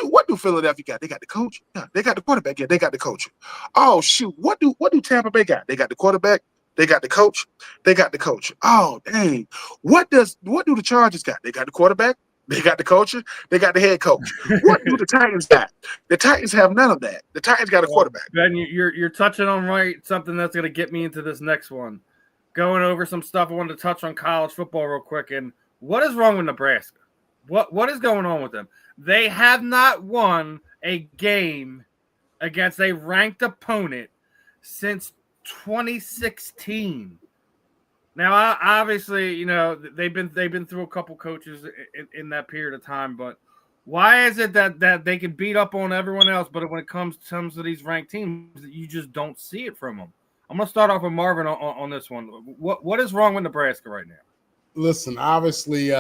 What do Philadelphia got? They got the coach. Yeah, they got the quarterback. Yeah, they got the coach. Oh shoot, what do Tampa Bay got? They got the quarterback. They got the coach. They got the coach. Oh dang, what do the Chargers got? They got the quarterback. They got the coach. They got the head coach. What do the Titans got? The Titans have none of that. The Titans got a quarterback. Ben, you're touching on something that's going to get me into this next one. Going over some stuff. I wanted to touch on college football real quick. And what is wrong with Nebraska? What is going on with them? They have not won a game against a ranked opponent since 2016. Now, obviously, they've been through a couple coaches in that period of time, but Why is it that they can beat up on everyone else, but when it comes to these ranked teams, you just don't see it from them? I'm gonna start off with Marvin on this one. What is wrong with Nebraska right now? Listen, obviously,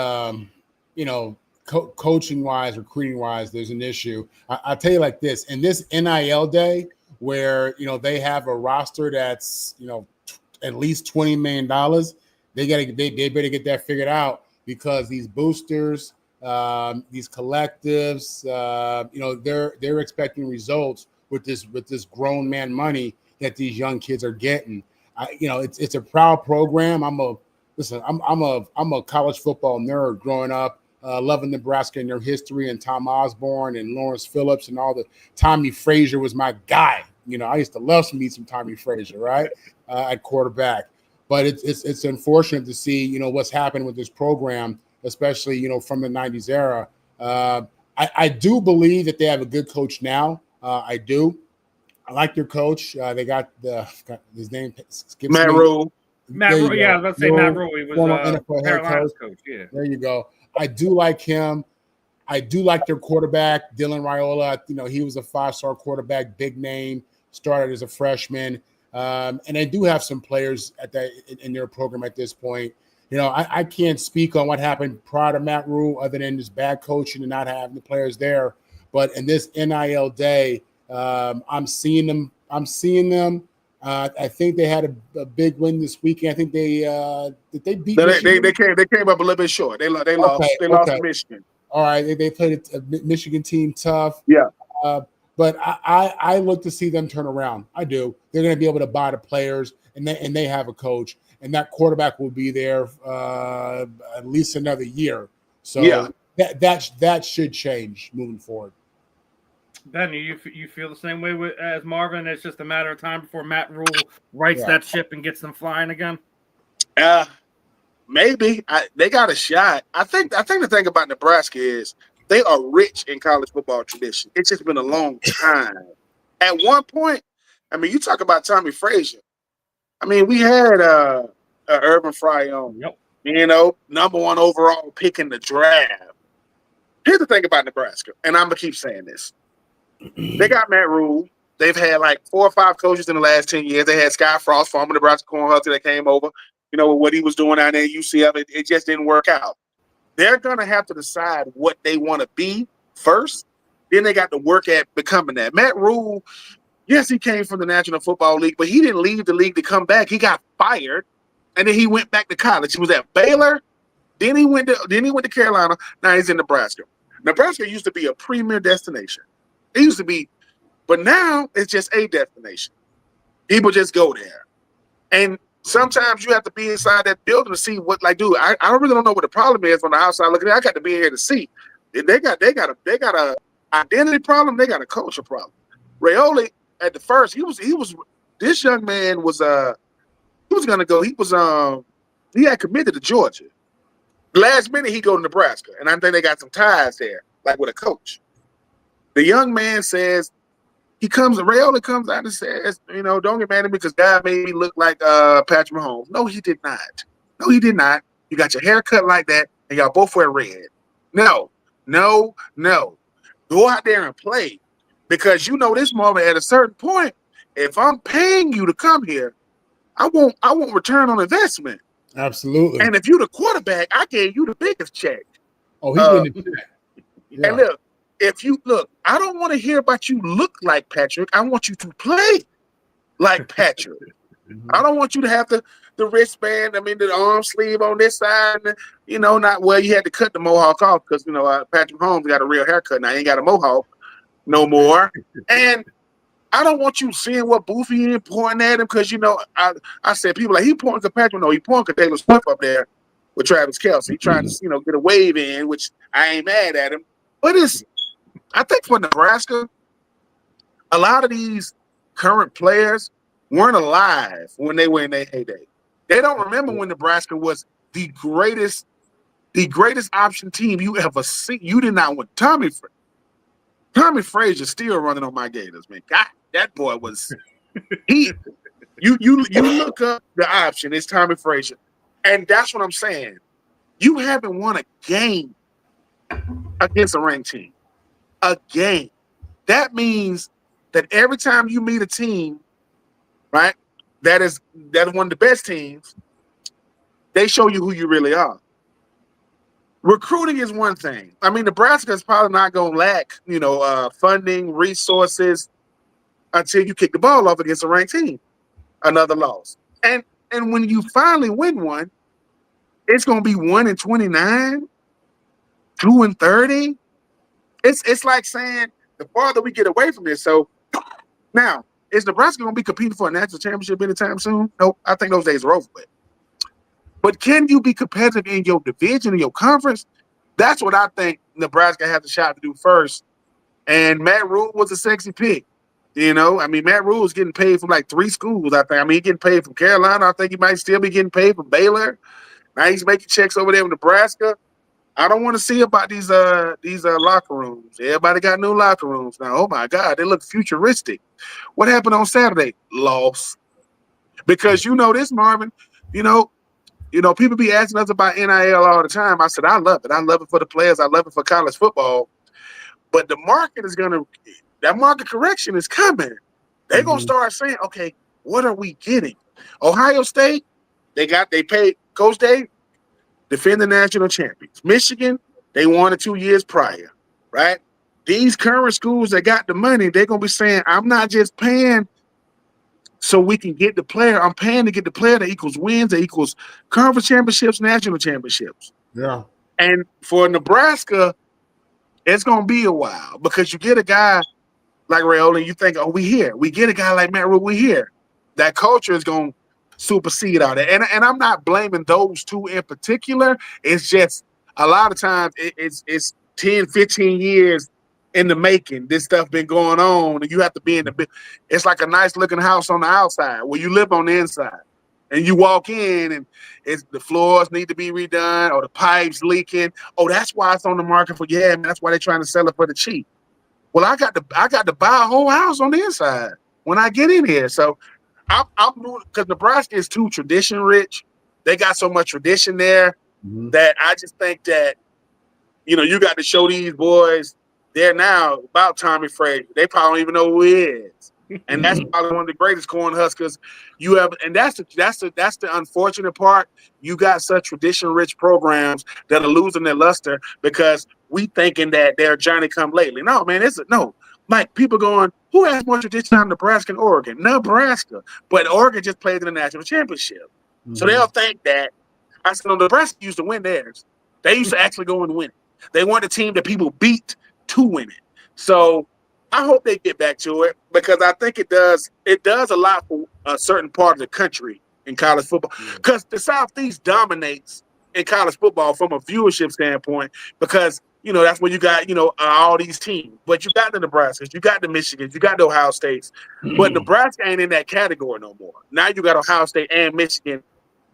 coaching wise, recruiting wise, there's an issue. I'll tell you like this: in this NIL day, where they have a roster that's at least $20 million, they better get that figured out, because these boosters, these collectives, they're expecting results with this grown man money that these young kids are getting. It's a proud program. I'm a college football nerd growing up, loving Nebraska and their history, and Tom Osborne and Lawrence Phillips and all the. Tommy Frazier was my guy. I used to love some Tommy Frazier, right, at quarterback. But it's unfortunate to see what's happened with this program, especially from the '90s era. I do believe that they have a good coach now. I do. I like their coach. They got his name. Matt Rule. Matt Rule. Yeah, I was about to say Matt Rule. He was NFL Carolina's coach. Yeah. There you go. I do like him. I do like their quarterback, Dylan Raiola. He was a 5-star quarterback, big name, started as a freshman. And they do have some players in their program at this point. I can't speak on what happened prior to Matt Rule other than just bad coaching and not having the players there. But in this NIL day, I'm seeing them. I think they had a big win this weekend. I think they beat. They came up a little bit short. They lost to Michigan. All right, they played a Michigan team tough. Yeah. But I look to see them turn around. I do. They're going to be able to buy the players, and they have a coach, and that quarterback will be there at least another year. So yeah. that should change moving forward. Ben, you feel the same way as Marvin? It's just a matter of time before Matt Rule rights that ship and gets them flying again. Maybe they got a shot. I think the thing about Nebraska is they are rich in college football tradition. It's just been a long time. At one point, you talk about Tommy Frazier. We had Urban Fry on. Yep. Number 1 overall pick in the draft. Here's the thing about Nebraska, and I'm gonna keep saying this. They got Matt Rule. They've had like 4 or 5 coaches in the last 10 years. They had Scott Frost, former Nebraska Cornhusker, that came over. What he was doing out there at UCF, it just didn't work out. They're going to have to decide what they want to be first. Then they got to work at becoming that. Matt Rule, yes, he came from the National Football League, but he didn't leave the league to come back. He got fired, and then he went back to college. He was at Baylor. Then he went to Carolina. Now he's in Nebraska. Nebraska used to be a premier destination. It used to be, but now it's just a destination. People just go there. And sometimes you have to be inside that building to see what, dude, I really don't know what the problem is from the outside looking at it. I got to be here to see. They got a identity problem. They got a culture problem. Raiola at the first, this young man was he was gonna go. He had committed to Georgia. Last minute he go to Nebraska, and I think they got some ties there, like with a coach. The young man says, Raiola comes out and says, don't get mad at me because God made me look like Patrick Mahomes. No, he did not. You got your hair cut like that, and y'all both wear red. No. Go out there and play. Because this moment at a certain point, if I'm paying you to come here, I won't return on investment. Absolutely. And if you're the quarterback, I gave you the biggest check. Oh, he's getting the check. Yeah. And look, I don't want to hear about you look like Patrick. I want you to play like Patrick. I don't want you to have the wristband, the arm sleeve on this side, not where you had to cut the mohawk off because, Patrick Mahomes got a real haircut. Now he ain't got a mohawk no more. And I don't want you seeing what booth he in pointing at him because, I said people like he pointing to Patrick. No, he pointing to Taylor Swift up there with Travis Kelce. He trying to, get a wave in, which I ain't mad at him. But I think for Nebraska, a lot of these current players weren't alive when they were in their heyday. They don't remember when Nebraska was the greatest option team you ever seen. You did not want Tommy Frazier still running on my Gators, man. God, that boy was you look up the option, it's Tommy Frazier. And that's what I'm saying. You haven't won a game against a ranked team. A game. That means that every time you meet a team, right, that is one of the best teams, they show you who you really are. Recruiting is one thing. I mean, Nebraska is probably not going to lack, funding, resources until you kick the ball off against a ranked team. Another loss. And when you finally win one, it's going to be 1-29, 2-30. It's like saying the farther we get away from this. So now, is Nebraska going to be competing for a national championship anytime soon? Nope. I think those days are over with. But can you be competitive in your division, in your conference? That's what I think Nebraska has a shot to do first. And Matt Rule was a sexy pick. Matt Rule is getting paid from like 3 schools, I think. He's getting paid from Carolina. I think he might still be getting paid from Baylor. Now he's making checks over there with Nebraska. I don't want to see about these locker rooms. Everybody got new locker rooms now. Oh my God, they look futuristic. What happened on Saturday? Loss. Because this, Marvin, people be asking us about NIL all the time. I said, I love it. I love it for the players. I love it for college football. But the market that market correction is coming. They're going to start saying, okay, what are we getting? Ohio State, they paid Coach Day, defend the national champions. Michigan, they won it 2 years prior, right? These current schools that got the money, they're going to be saying, I'm not just paying so we can get the player. I'm paying to get the player that equals wins, that equals conference championships, national championships. Yeah. And for Nebraska, it's going to be a while because you get a guy like Rayola and you think, oh, we here. We get a guy like Matt Rule, we here. That culture is going to supersede all that. And I'm not blaming those two in particular. It's just a lot of times it's 10, 15 years in the making. This stuff been going on, and you have to be in it's like a nice looking house on the outside where you live on the inside. And you walk in and the floors need to be redone or the pipes leaking. Oh, that's why it's on the market for man. That's why they're trying to sell it for the cheap. Well, I got to buy a whole house on the inside when I get in here. So I'm because Nebraska is too tradition rich. They got so much tradition there that I just think that you got to show these boys. They're now about Tommy Frazier. They probably don't even know who he is. And that's probably one of the greatest Cornhuskers you have. And that's the unfortunate part. You got such tradition-rich programs that are losing their luster because we thinking that they're Johnny come lately. No, man, no. Like people going, who has more tradition on Nebraska and Oregon? Nebraska. But Oregon just played in the national championship. So they'll think that. I said, no, Nebraska used to win theirs. They used to actually go and win it. They weren't a team that people beat to win it. So I hope they get back to it because I think it does a lot for a certain part of the country in college football. Because the Southeast dominates in college football from a viewership standpoint because, that's where you got, all these teams. But you got the Nebraskas, you got the Michigans, you got the Ohio States. But Nebraska ain't in that category no more. Now you got Ohio State and Michigan,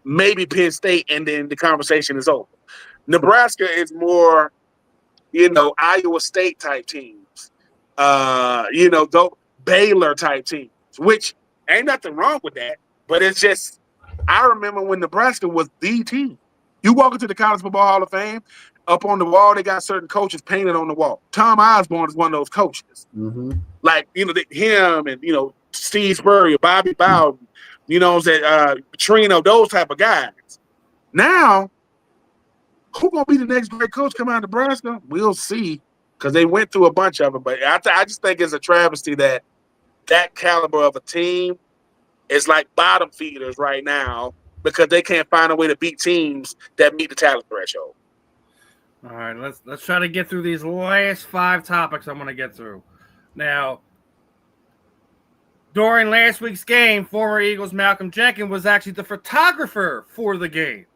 maybe Penn State, and then the conversation is over. Nebraska is more, Iowa State type teams, Baylor type teams, which ain't nothing wrong with that. But it's just, I remember when Nebraska was the team. You walk into the College Football Hall of Fame, up on the wall, they got certain coaches painted on the wall. Tom Osborne is one of those coaches. Like, him and, Steve Spurrier, Bobby Bowden, Petrino, those type of guys. Now, who gonna be the next great coach coming out of Nebraska? We'll see, because they went through a bunch of them. But I just think it's a travesty that caliber of a team is like bottom feeders right now because they can't find a way to beat teams that meet the talent threshold. All right, let's try to get through these last 5 topics I'm going to get through. Now, during last week's game, former Eagles Malcolm Jenkins was actually the photographer for the game.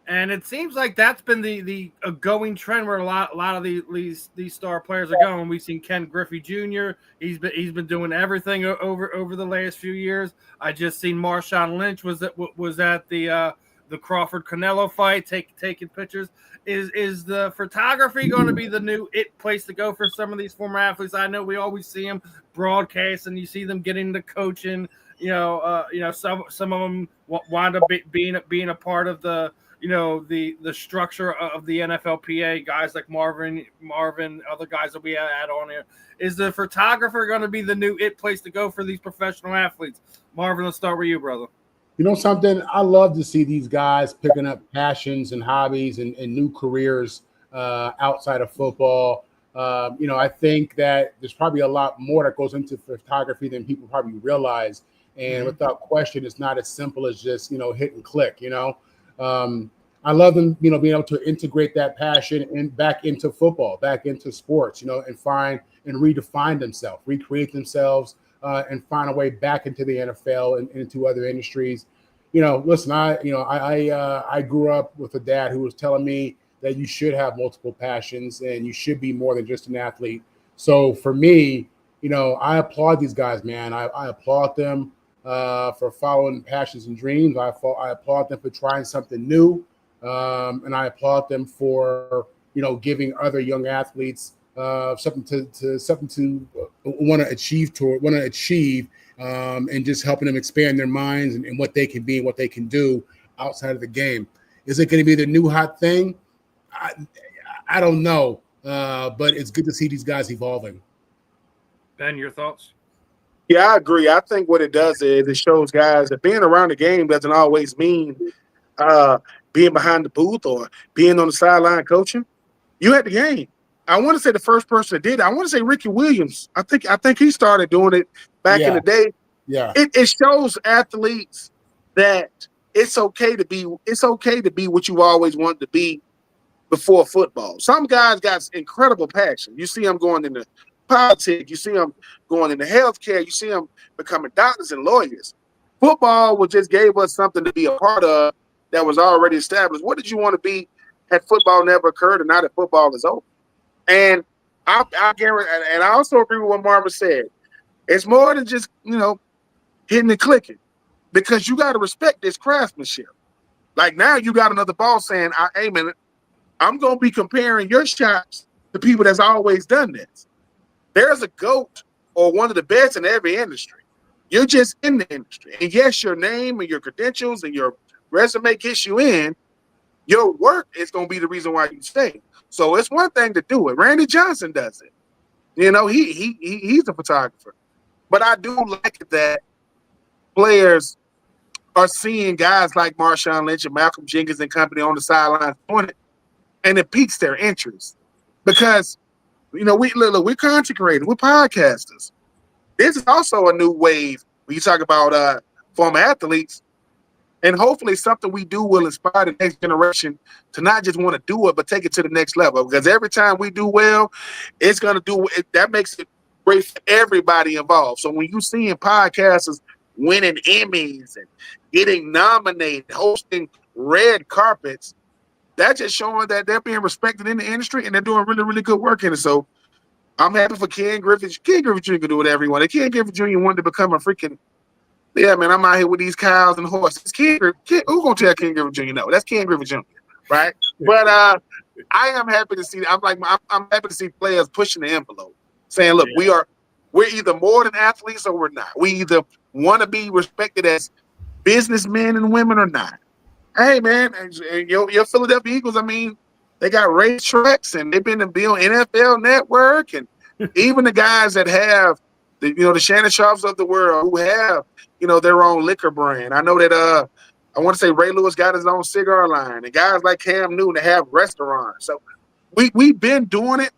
And it seems like that's been the going trend where a lot of these star players are going. We've seen Ken Griffey Jr. He's been doing everything over the last few years. I just seen Marshawn Lynch was at the Crawford Canelo fight taking pictures. Is the photography going to be the new place to go for some of these former athletes? I know we always see them broadcast and you see them getting the coaching. Some of them wind up being a part of the the structure of the NFLPA, guys like Marvin, other guys that we had on here. Is the photographer going to be the new place to go for these professional athletes? Marvin, let's start with you, brother. You know something? I love to see these guys picking up passions and hobbies and new careers outside of football. I think that there's probably a lot more that goes into photography than people probably realize. And without question, it's not as simple as just, hit and click, I love them, being able to integrate that passion back into football, back into sports, and find and redefine themselves, recreate themselves, and find a way back into the NFL and into other industries. Listen, I grew up with a dad who was telling me that you should have multiple passions and you should be more than just an athlete. So for me, I applaud these guys, man. I applaud them for following passions and dreams. I applaud them for trying something new. And I applaud them for, giving other young athletes something to want to achieve, and just helping them expand their minds and what they can be and what they can do outside of the game. Is it going to be the new hot thing? I don't know, but it's good to see these guys evolving. Ben, your thoughts? Yeah, I agree. I think what it does is it shows guys that being around the game doesn't always mean being behind the booth or being on the sideline coaching. You at the game. I want to say the first person that did it, I want to say Ricky Williams. I think he started doing it back in the day. Yeah. It shows athletes that it's okay to be what you always wanted to be before football. Some guys got incredible passion. You see them going into politics. You see them going into healthcare. You see them becoming doctors and lawyers. Football just gave us something to be a part of that was already established. What did you want to be had football never occurred and now that football is over? And I guarantee, and I also agree with what Marvin said. It's more than just, hitting and clicking, because you got to respect this craftsmanship. Like now you got another ball saying, hey, man, I'm going to be comparing your shots to people that's always done this. There's a GOAT or one of the best in every industry. You're just in the industry. And yes, your name and your credentials and your resume gets you in. Your work is going to be the reason why you stay. So it's one thing to do it. Randy Johnson does it. He's a photographer. But I do like that players are seeing guys like Marshawn Lynch and Malcolm Jenkins and company on the sidelines doing it, and it piques their interest. Because, we're content creators, we're podcasters. This is also a new wave when you talk about former athletes. And hopefully something we do will inspire the next generation to not just want to do it, but take it to the next level. Because every time we do well, it's going to do it. That makes it great for everybody involved. So when you seeing podcasters winning Emmys and getting nominated, hosting red carpets, that's just showing that they're being respected in the industry and they're doing really, really good work in it. So I'm happy for Ken Griffith. Ken Griffith Jr. can do whatever he wanted. Ken Griffith Jr. wanted to become a freaking, yeah, man, I'm out here with these cows and horses. Who's going to tell Ken Griffith Jr. no? That's Ken Griffith Jr., right? But I am happy to see, I'm happy to see players pushing the envelope, saying, look, we're either more than athletes or we're not. We either want to be respected as businessmen and women or not. Hey, man, and your Philadelphia Eagles, they got racetracks and they've been to be on NFL Network, and even the guys that have the Shannon Sharps of the world who have, their own liquor brand. I know that I want to say Ray Lewis got his own cigar line, and guys like Cam Newton that have restaurants. So we've been doing it,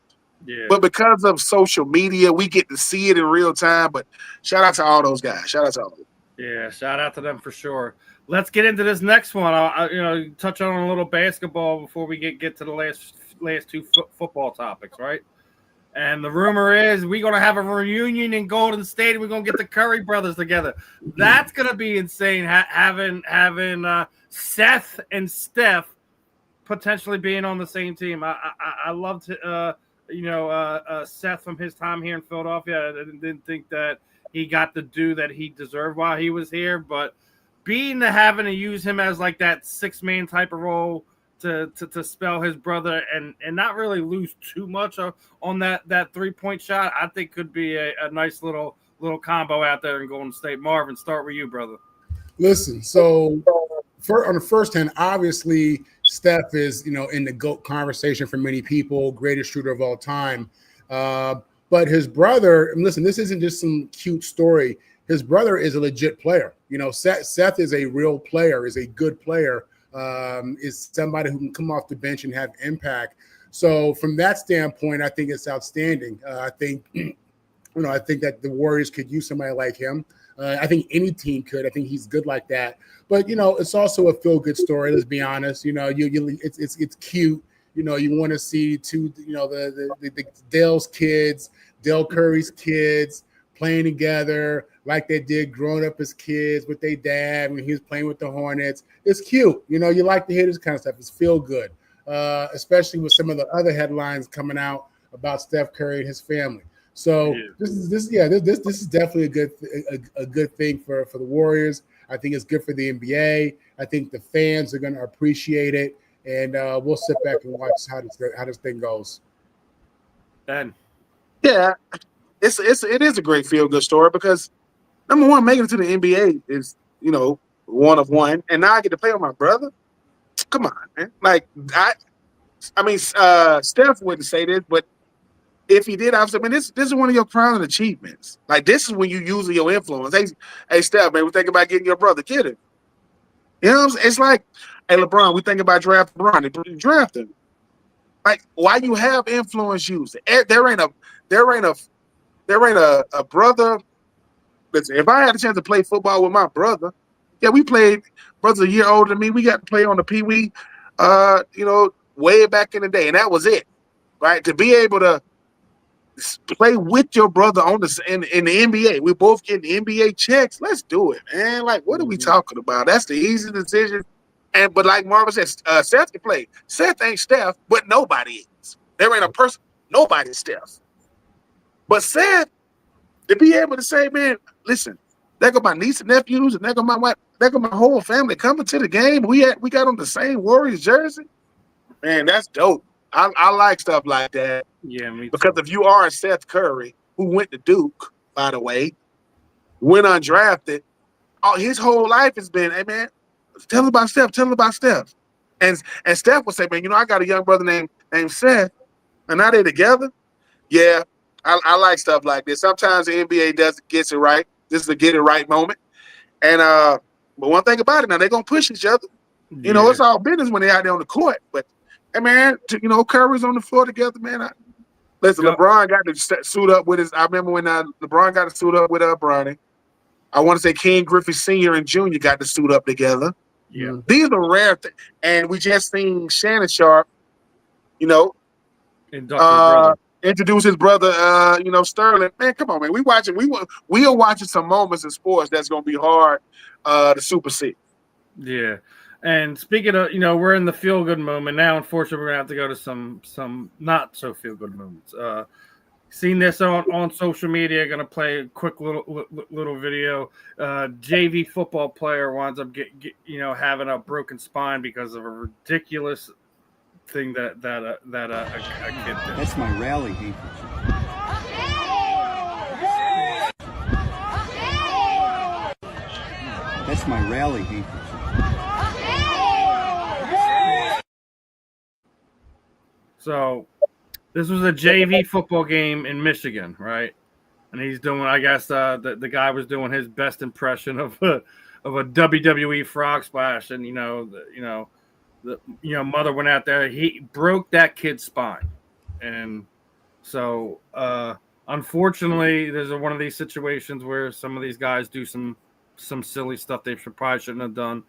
but because of social media, we get to see it in real time. But shout out to all those guys. Shout out to all of them. Yeah, shout out to them for sure. Let's get into this next one. I'll touch on a little basketball before we get to the last two football topics, right? And the rumor is we're going to have a reunion in Golden State, and we're going to get the Curry brothers together. That's going to be insane, having Seth and Steph potentially being on the same team. I loved Seth from his time here in Philadelphia. I didn't think that he got the due that he deserved while he was here, but having to use him as like that 6-man type of role to spell his brother and not really lose too much on that 3-point shot, I think could be a nice little combo out there in Golden State. Marvin, start with you, brother. Listen, so on the first hand, obviously Steph is, in the GOAT conversation for many people, greatest shooter of all time. But his brother, and listen, this isn't just some cute story. His brother is a legit player. Seth is a real player, is a good player, is somebody who can come off the bench and have impact. So from that standpoint, I think it's outstanding. I think that the Warriors could use somebody like him. I think any team could. I think he's good like that. But it's also a feel-good story. Let's be honest. It's cute. You want to see the Dale's kids, Dale Curry's kids playing together like they did growing up as kids with their dad when he was playing with the Hornets. It's cute. You like to hear this kind of stuff. It's feel good, especially with some of the other headlines coming out about Steph Curry and his family. So this is definitely a good thing for the Warriors. I think it's good for the NBA. I think the fans are going to appreciate it, and we'll sit back and watch how this thing goes. Ben, yeah, it is a great feel good story because number one, making it to the NBA is one of one, and now I get to play with my brother. Come on, man! Like I mean, Steph wouldn't say this, but if he did, I was like, man, this is one of your crowning achievements. Like, this is when you use your influence. Hey, Steph, man, we think about getting your brother. Get him. You know what I'm saying? It's like, hey, LeBron, we think about drafting LeBron. They draft him. Like, why you have influence used? There ain't a brother. Listen, if I had a chance to play football with my brother, yeah, we played. Brother's a year older than me. We got to play on the Pee Wee, way back in the day, and that was it, right? To be able to play with your brother in the NBA. We both getting NBA checks. Let's do it, man. Like, what are we talking about? That's the easy decision. But like Marvin said, Seth can play. Seth ain't Steph, but nobody is. There ain't a person. Nobody's Steph. But Seth, to be able to say, man, listen, there go my niece and nephews, and there go my whole family coming to the game. We got on the same Warriors jersey. Man, that's dope. I like stuff like that. Yeah, me too. Because if you are a Seth Curry, who went to Duke, by the way, went undrafted, his whole life has been, hey, man, tell him about Steph. Tell him about Steph. And Steph would say, man, I got a young brother named Seth, and now they're together. Yeah, I like stuff like this. Sometimes the NBA gets it right. This is a get it right moment. And but one thing about it, now they're gonna push each other. It's all business when they're out there on the court. But hey, man, Curry's on the floor together, man. Listen, LeBron got to suit up with his. I remember when LeBron got to suit up with Bronny. I want to say Ken Griffey Sr. and Jr. got to suit up together. Yeah, these are rare things. And we just seen Shannon Sharp, introduce his brother, Sterling. Man, come on, man. We are watching some moments in sports that's gonna be hard to supersede. Yeah. And speaking of, we're in the feel-good moment now. Unfortunately, we're going to have to go to some not-so-feel-good moments. Seen this on social media. Going to play a quick little video. JV football player winds up having a broken spine because of a ridiculous thing that a kid did. That's my rally game. That's my rally game. So this was a JV football game in Michigan, right? And he's doing, I guess, the guy was doing his best impression of a WWE frog splash, and the mother went out there. He broke that kid's spine, and so unfortunately, there's one of these situations where some of these guys do some silly stuff they probably shouldn't have done.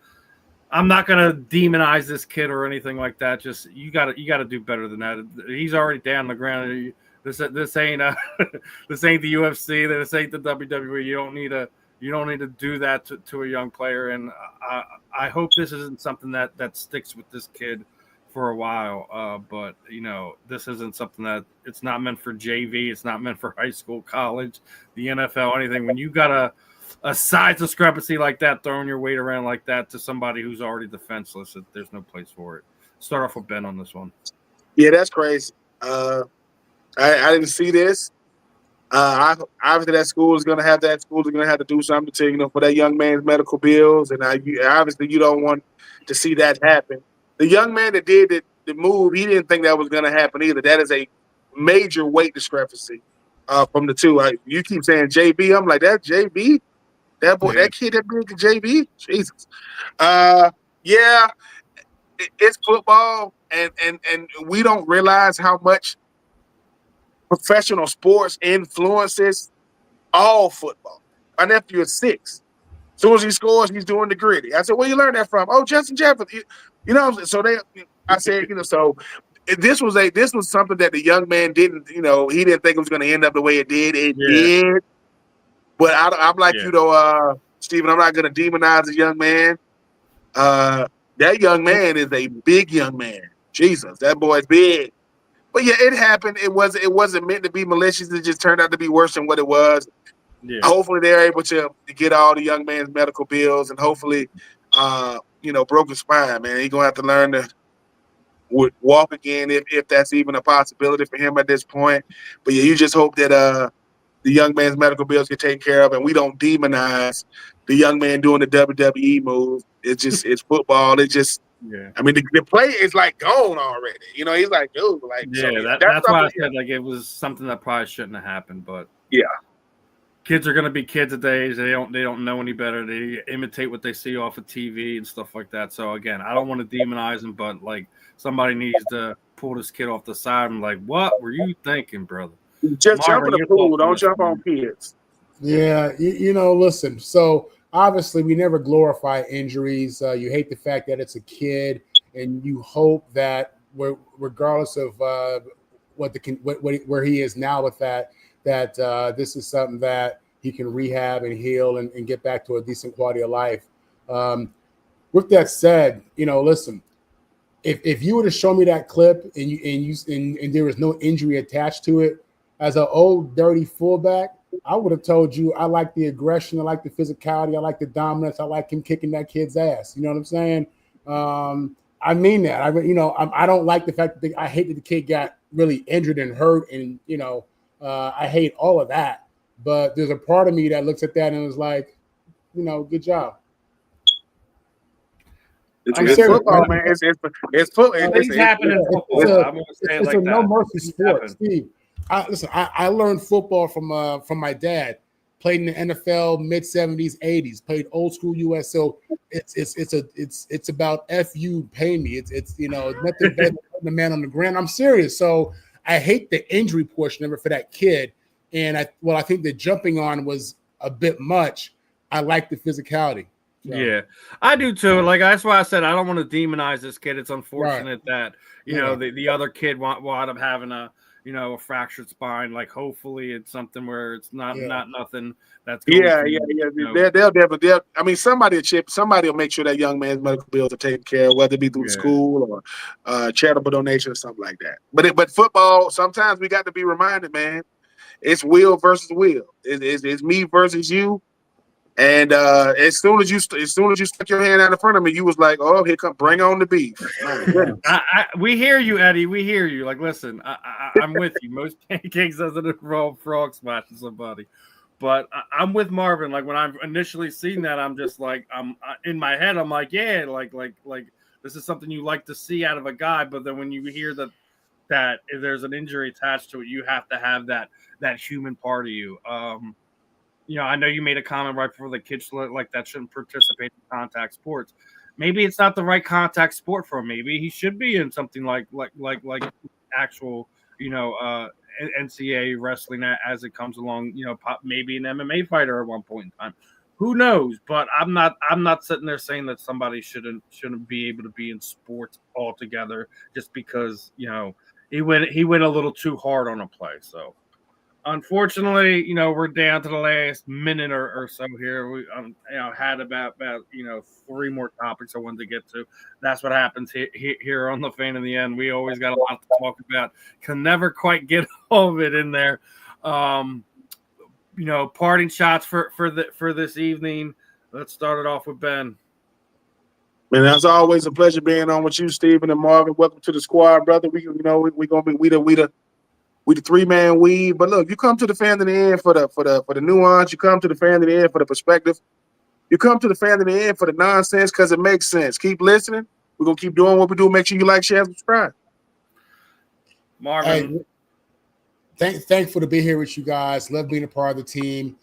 I'm not gonna demonize this kid or anything like that. Just you gotta do better than that. He's already down on the ground. This ain't this ain't the UFC. This ain't the WWE. You don't need to do that to a young player. And I hope this isn't something that sticks with this kid for a while. But this isn't something that it's not meant for JV. It's not meant for high school, college, the NFL, anything. When you got a size discrepancy like that, throwing your weight around like that to somebody who's already defenseless, there's no place for it. Start off with Ben on this one. Yeah, that's crazy. I didn't see this. Obviously, that school is going to have that. Schools are going to have to do something to, for that young man's medical bills. And obviously, you don't want to see that happen. The young man that did the move, he didn't think that was going to happen either. That is a major weight discrepancy from the two. You keep saying JB. I'm like, that JB? That boy, that kid that big JB? Jesus. Yeah, it's football, and we don't realize how much professional sports influences all football. My nephew is 6. As soon as he scores, he's doing the gritty. I said, "Where you learn that from?" "Oh, Justin Jefferson." So I said, so this was something that the young man didn't, he didn't think it was going to end up the way it did. It did. But I'm like, Steven, I'm not going to demonize a young man. That young man is a big young man. Jesus, that boy's big. But yeah, it happened. It wasn't meant to be malicious. It just turned out to be worse than what it was. Yeah. Hopefully they're able to get all the young man's medical bills, and hopefully, broken spine, man. He's gonna have to learn to walk again if that's even a possibility for him at this point. But yeah, you just hope that the young man's medical bills get taken care of, and we don't demonize the young man doing the WWE move. It's football. It just. Yeah, I mean the play is like gone already. He's like, dude, like that's why I said like it was something that probably shouldn't have happened. But yeah, kids are gonna be kids today. They don't know any better. They imitate what they see off of TV and stuff like that. So again, I don't want to demonize them, but like somebody needs to pull this kid off the side and like, what were you thinking, brother? Just jump in the pool. Don't jump on kids. Yeah, listen. So. Obviously, we never glorify injuries. You hate the fact that it's a kid, and you hope that regardless of where he is now with that this is something that he can rehab and heal and get back to a decent quality of life. With that said, listen, if you were to show me that clip and there was no injury attached to it, as an old dirty fullback, I would have told you I like the aggression, I like the physicality, I like the dominance, I like him kicking that kid's ass. You know what I'm saying? I mean that. I don't like the fact that I hate that the kid got really injured and hurt, and I hate all of that. But there's a part of me that looks at that and is like, good job. It's football, man. It's football. Things happen in football. It's a no mercy sport, Steve. I learned football from my dad. Played in the NFL mid-70s, 80s. Played old school US. So it's about you pay me. It's nothing better than the man on the ground. I'm serious. So I hate the injury portion of it for that kid. And I think the jumping on was a bit much. I like the physicality. So. Yeah, I do too. Like that's why I said I don't want to demonize this kid. It's unfortunate that the other kid wound up having a fractured spine. Like hopefully it's something where it's not nothing that's going They'll definitely. I mean, somebody will make sure that young man's medical bills are taken care of, whether it be through school or charitable donation or something like that. But football, sometimes we got to be reminded, man. It's will versus will. It's me versus you. And as soon as you stuck your hand out in front of me, you was like, "Oh, here come, bring on the beef." We hear you, Eddie. We hear you. Like, listen, I'm with you. Most pancakes doesn't involve frog smashing somebody, but I'm with Marvin. Like when I've initially seen that, I'm just like, I'm in my head. I'm like, yeah, like this is something you like to see out of a guy. But then when you hear that if there's an injury attached to it, you have to have that human part of you. I know you made a comment right before the kids like that shouldn't participate in contact sports. Maybe it's not the right contact sport for him. Maybe he should be in something like actual, NCAA wrestling as it comes along. Maybe an MMA fighter at one point in time. Who knows? But I'm not sitting there saying that somebody shouldn't be able to be in sports altogether just because he went a little too hard on a play. So. Unfortunately, we're down to the last minute or so here. We had about 3 more topics I wanted to get to. That's what happens here on the Fan in the End. We always got a lot to talk about. Can never quite get all of it in there. Parting shots for this evening. Let's start it off with Ben. Man, it's always a pleasure being on with you, Steven and Marvin. Welcome to the squad, brother. We gonna be We the 3-man weave. But look, you come to the fan in the end for the nuance. You come to the fan in the end for the perspective. You come to the fan in the end for the nonsense because it makes sense. Keep listening. We're gonna keep doing what we do. Make sure you like, share, and subscribe. Marvin. Hey, thankful to be here with you guys. Love being a part of the team.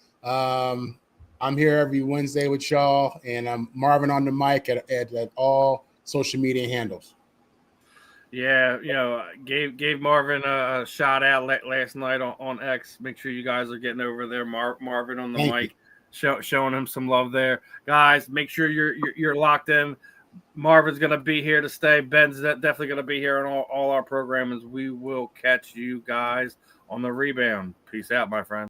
I'm here every Wednesday with y'all, and I'm Marvin on the mic at all social media handles. Yeah, gave Marvin a shout out last night on X. Make sure you guys are getting over there. Marvin on the mic, showing him some love there, guys. Make sure you're locked in. Marvin's gonna be here to stay. Ben's definitely gonna be here on all our programs. We will catch you guys on the rebound. Peace out, my friend.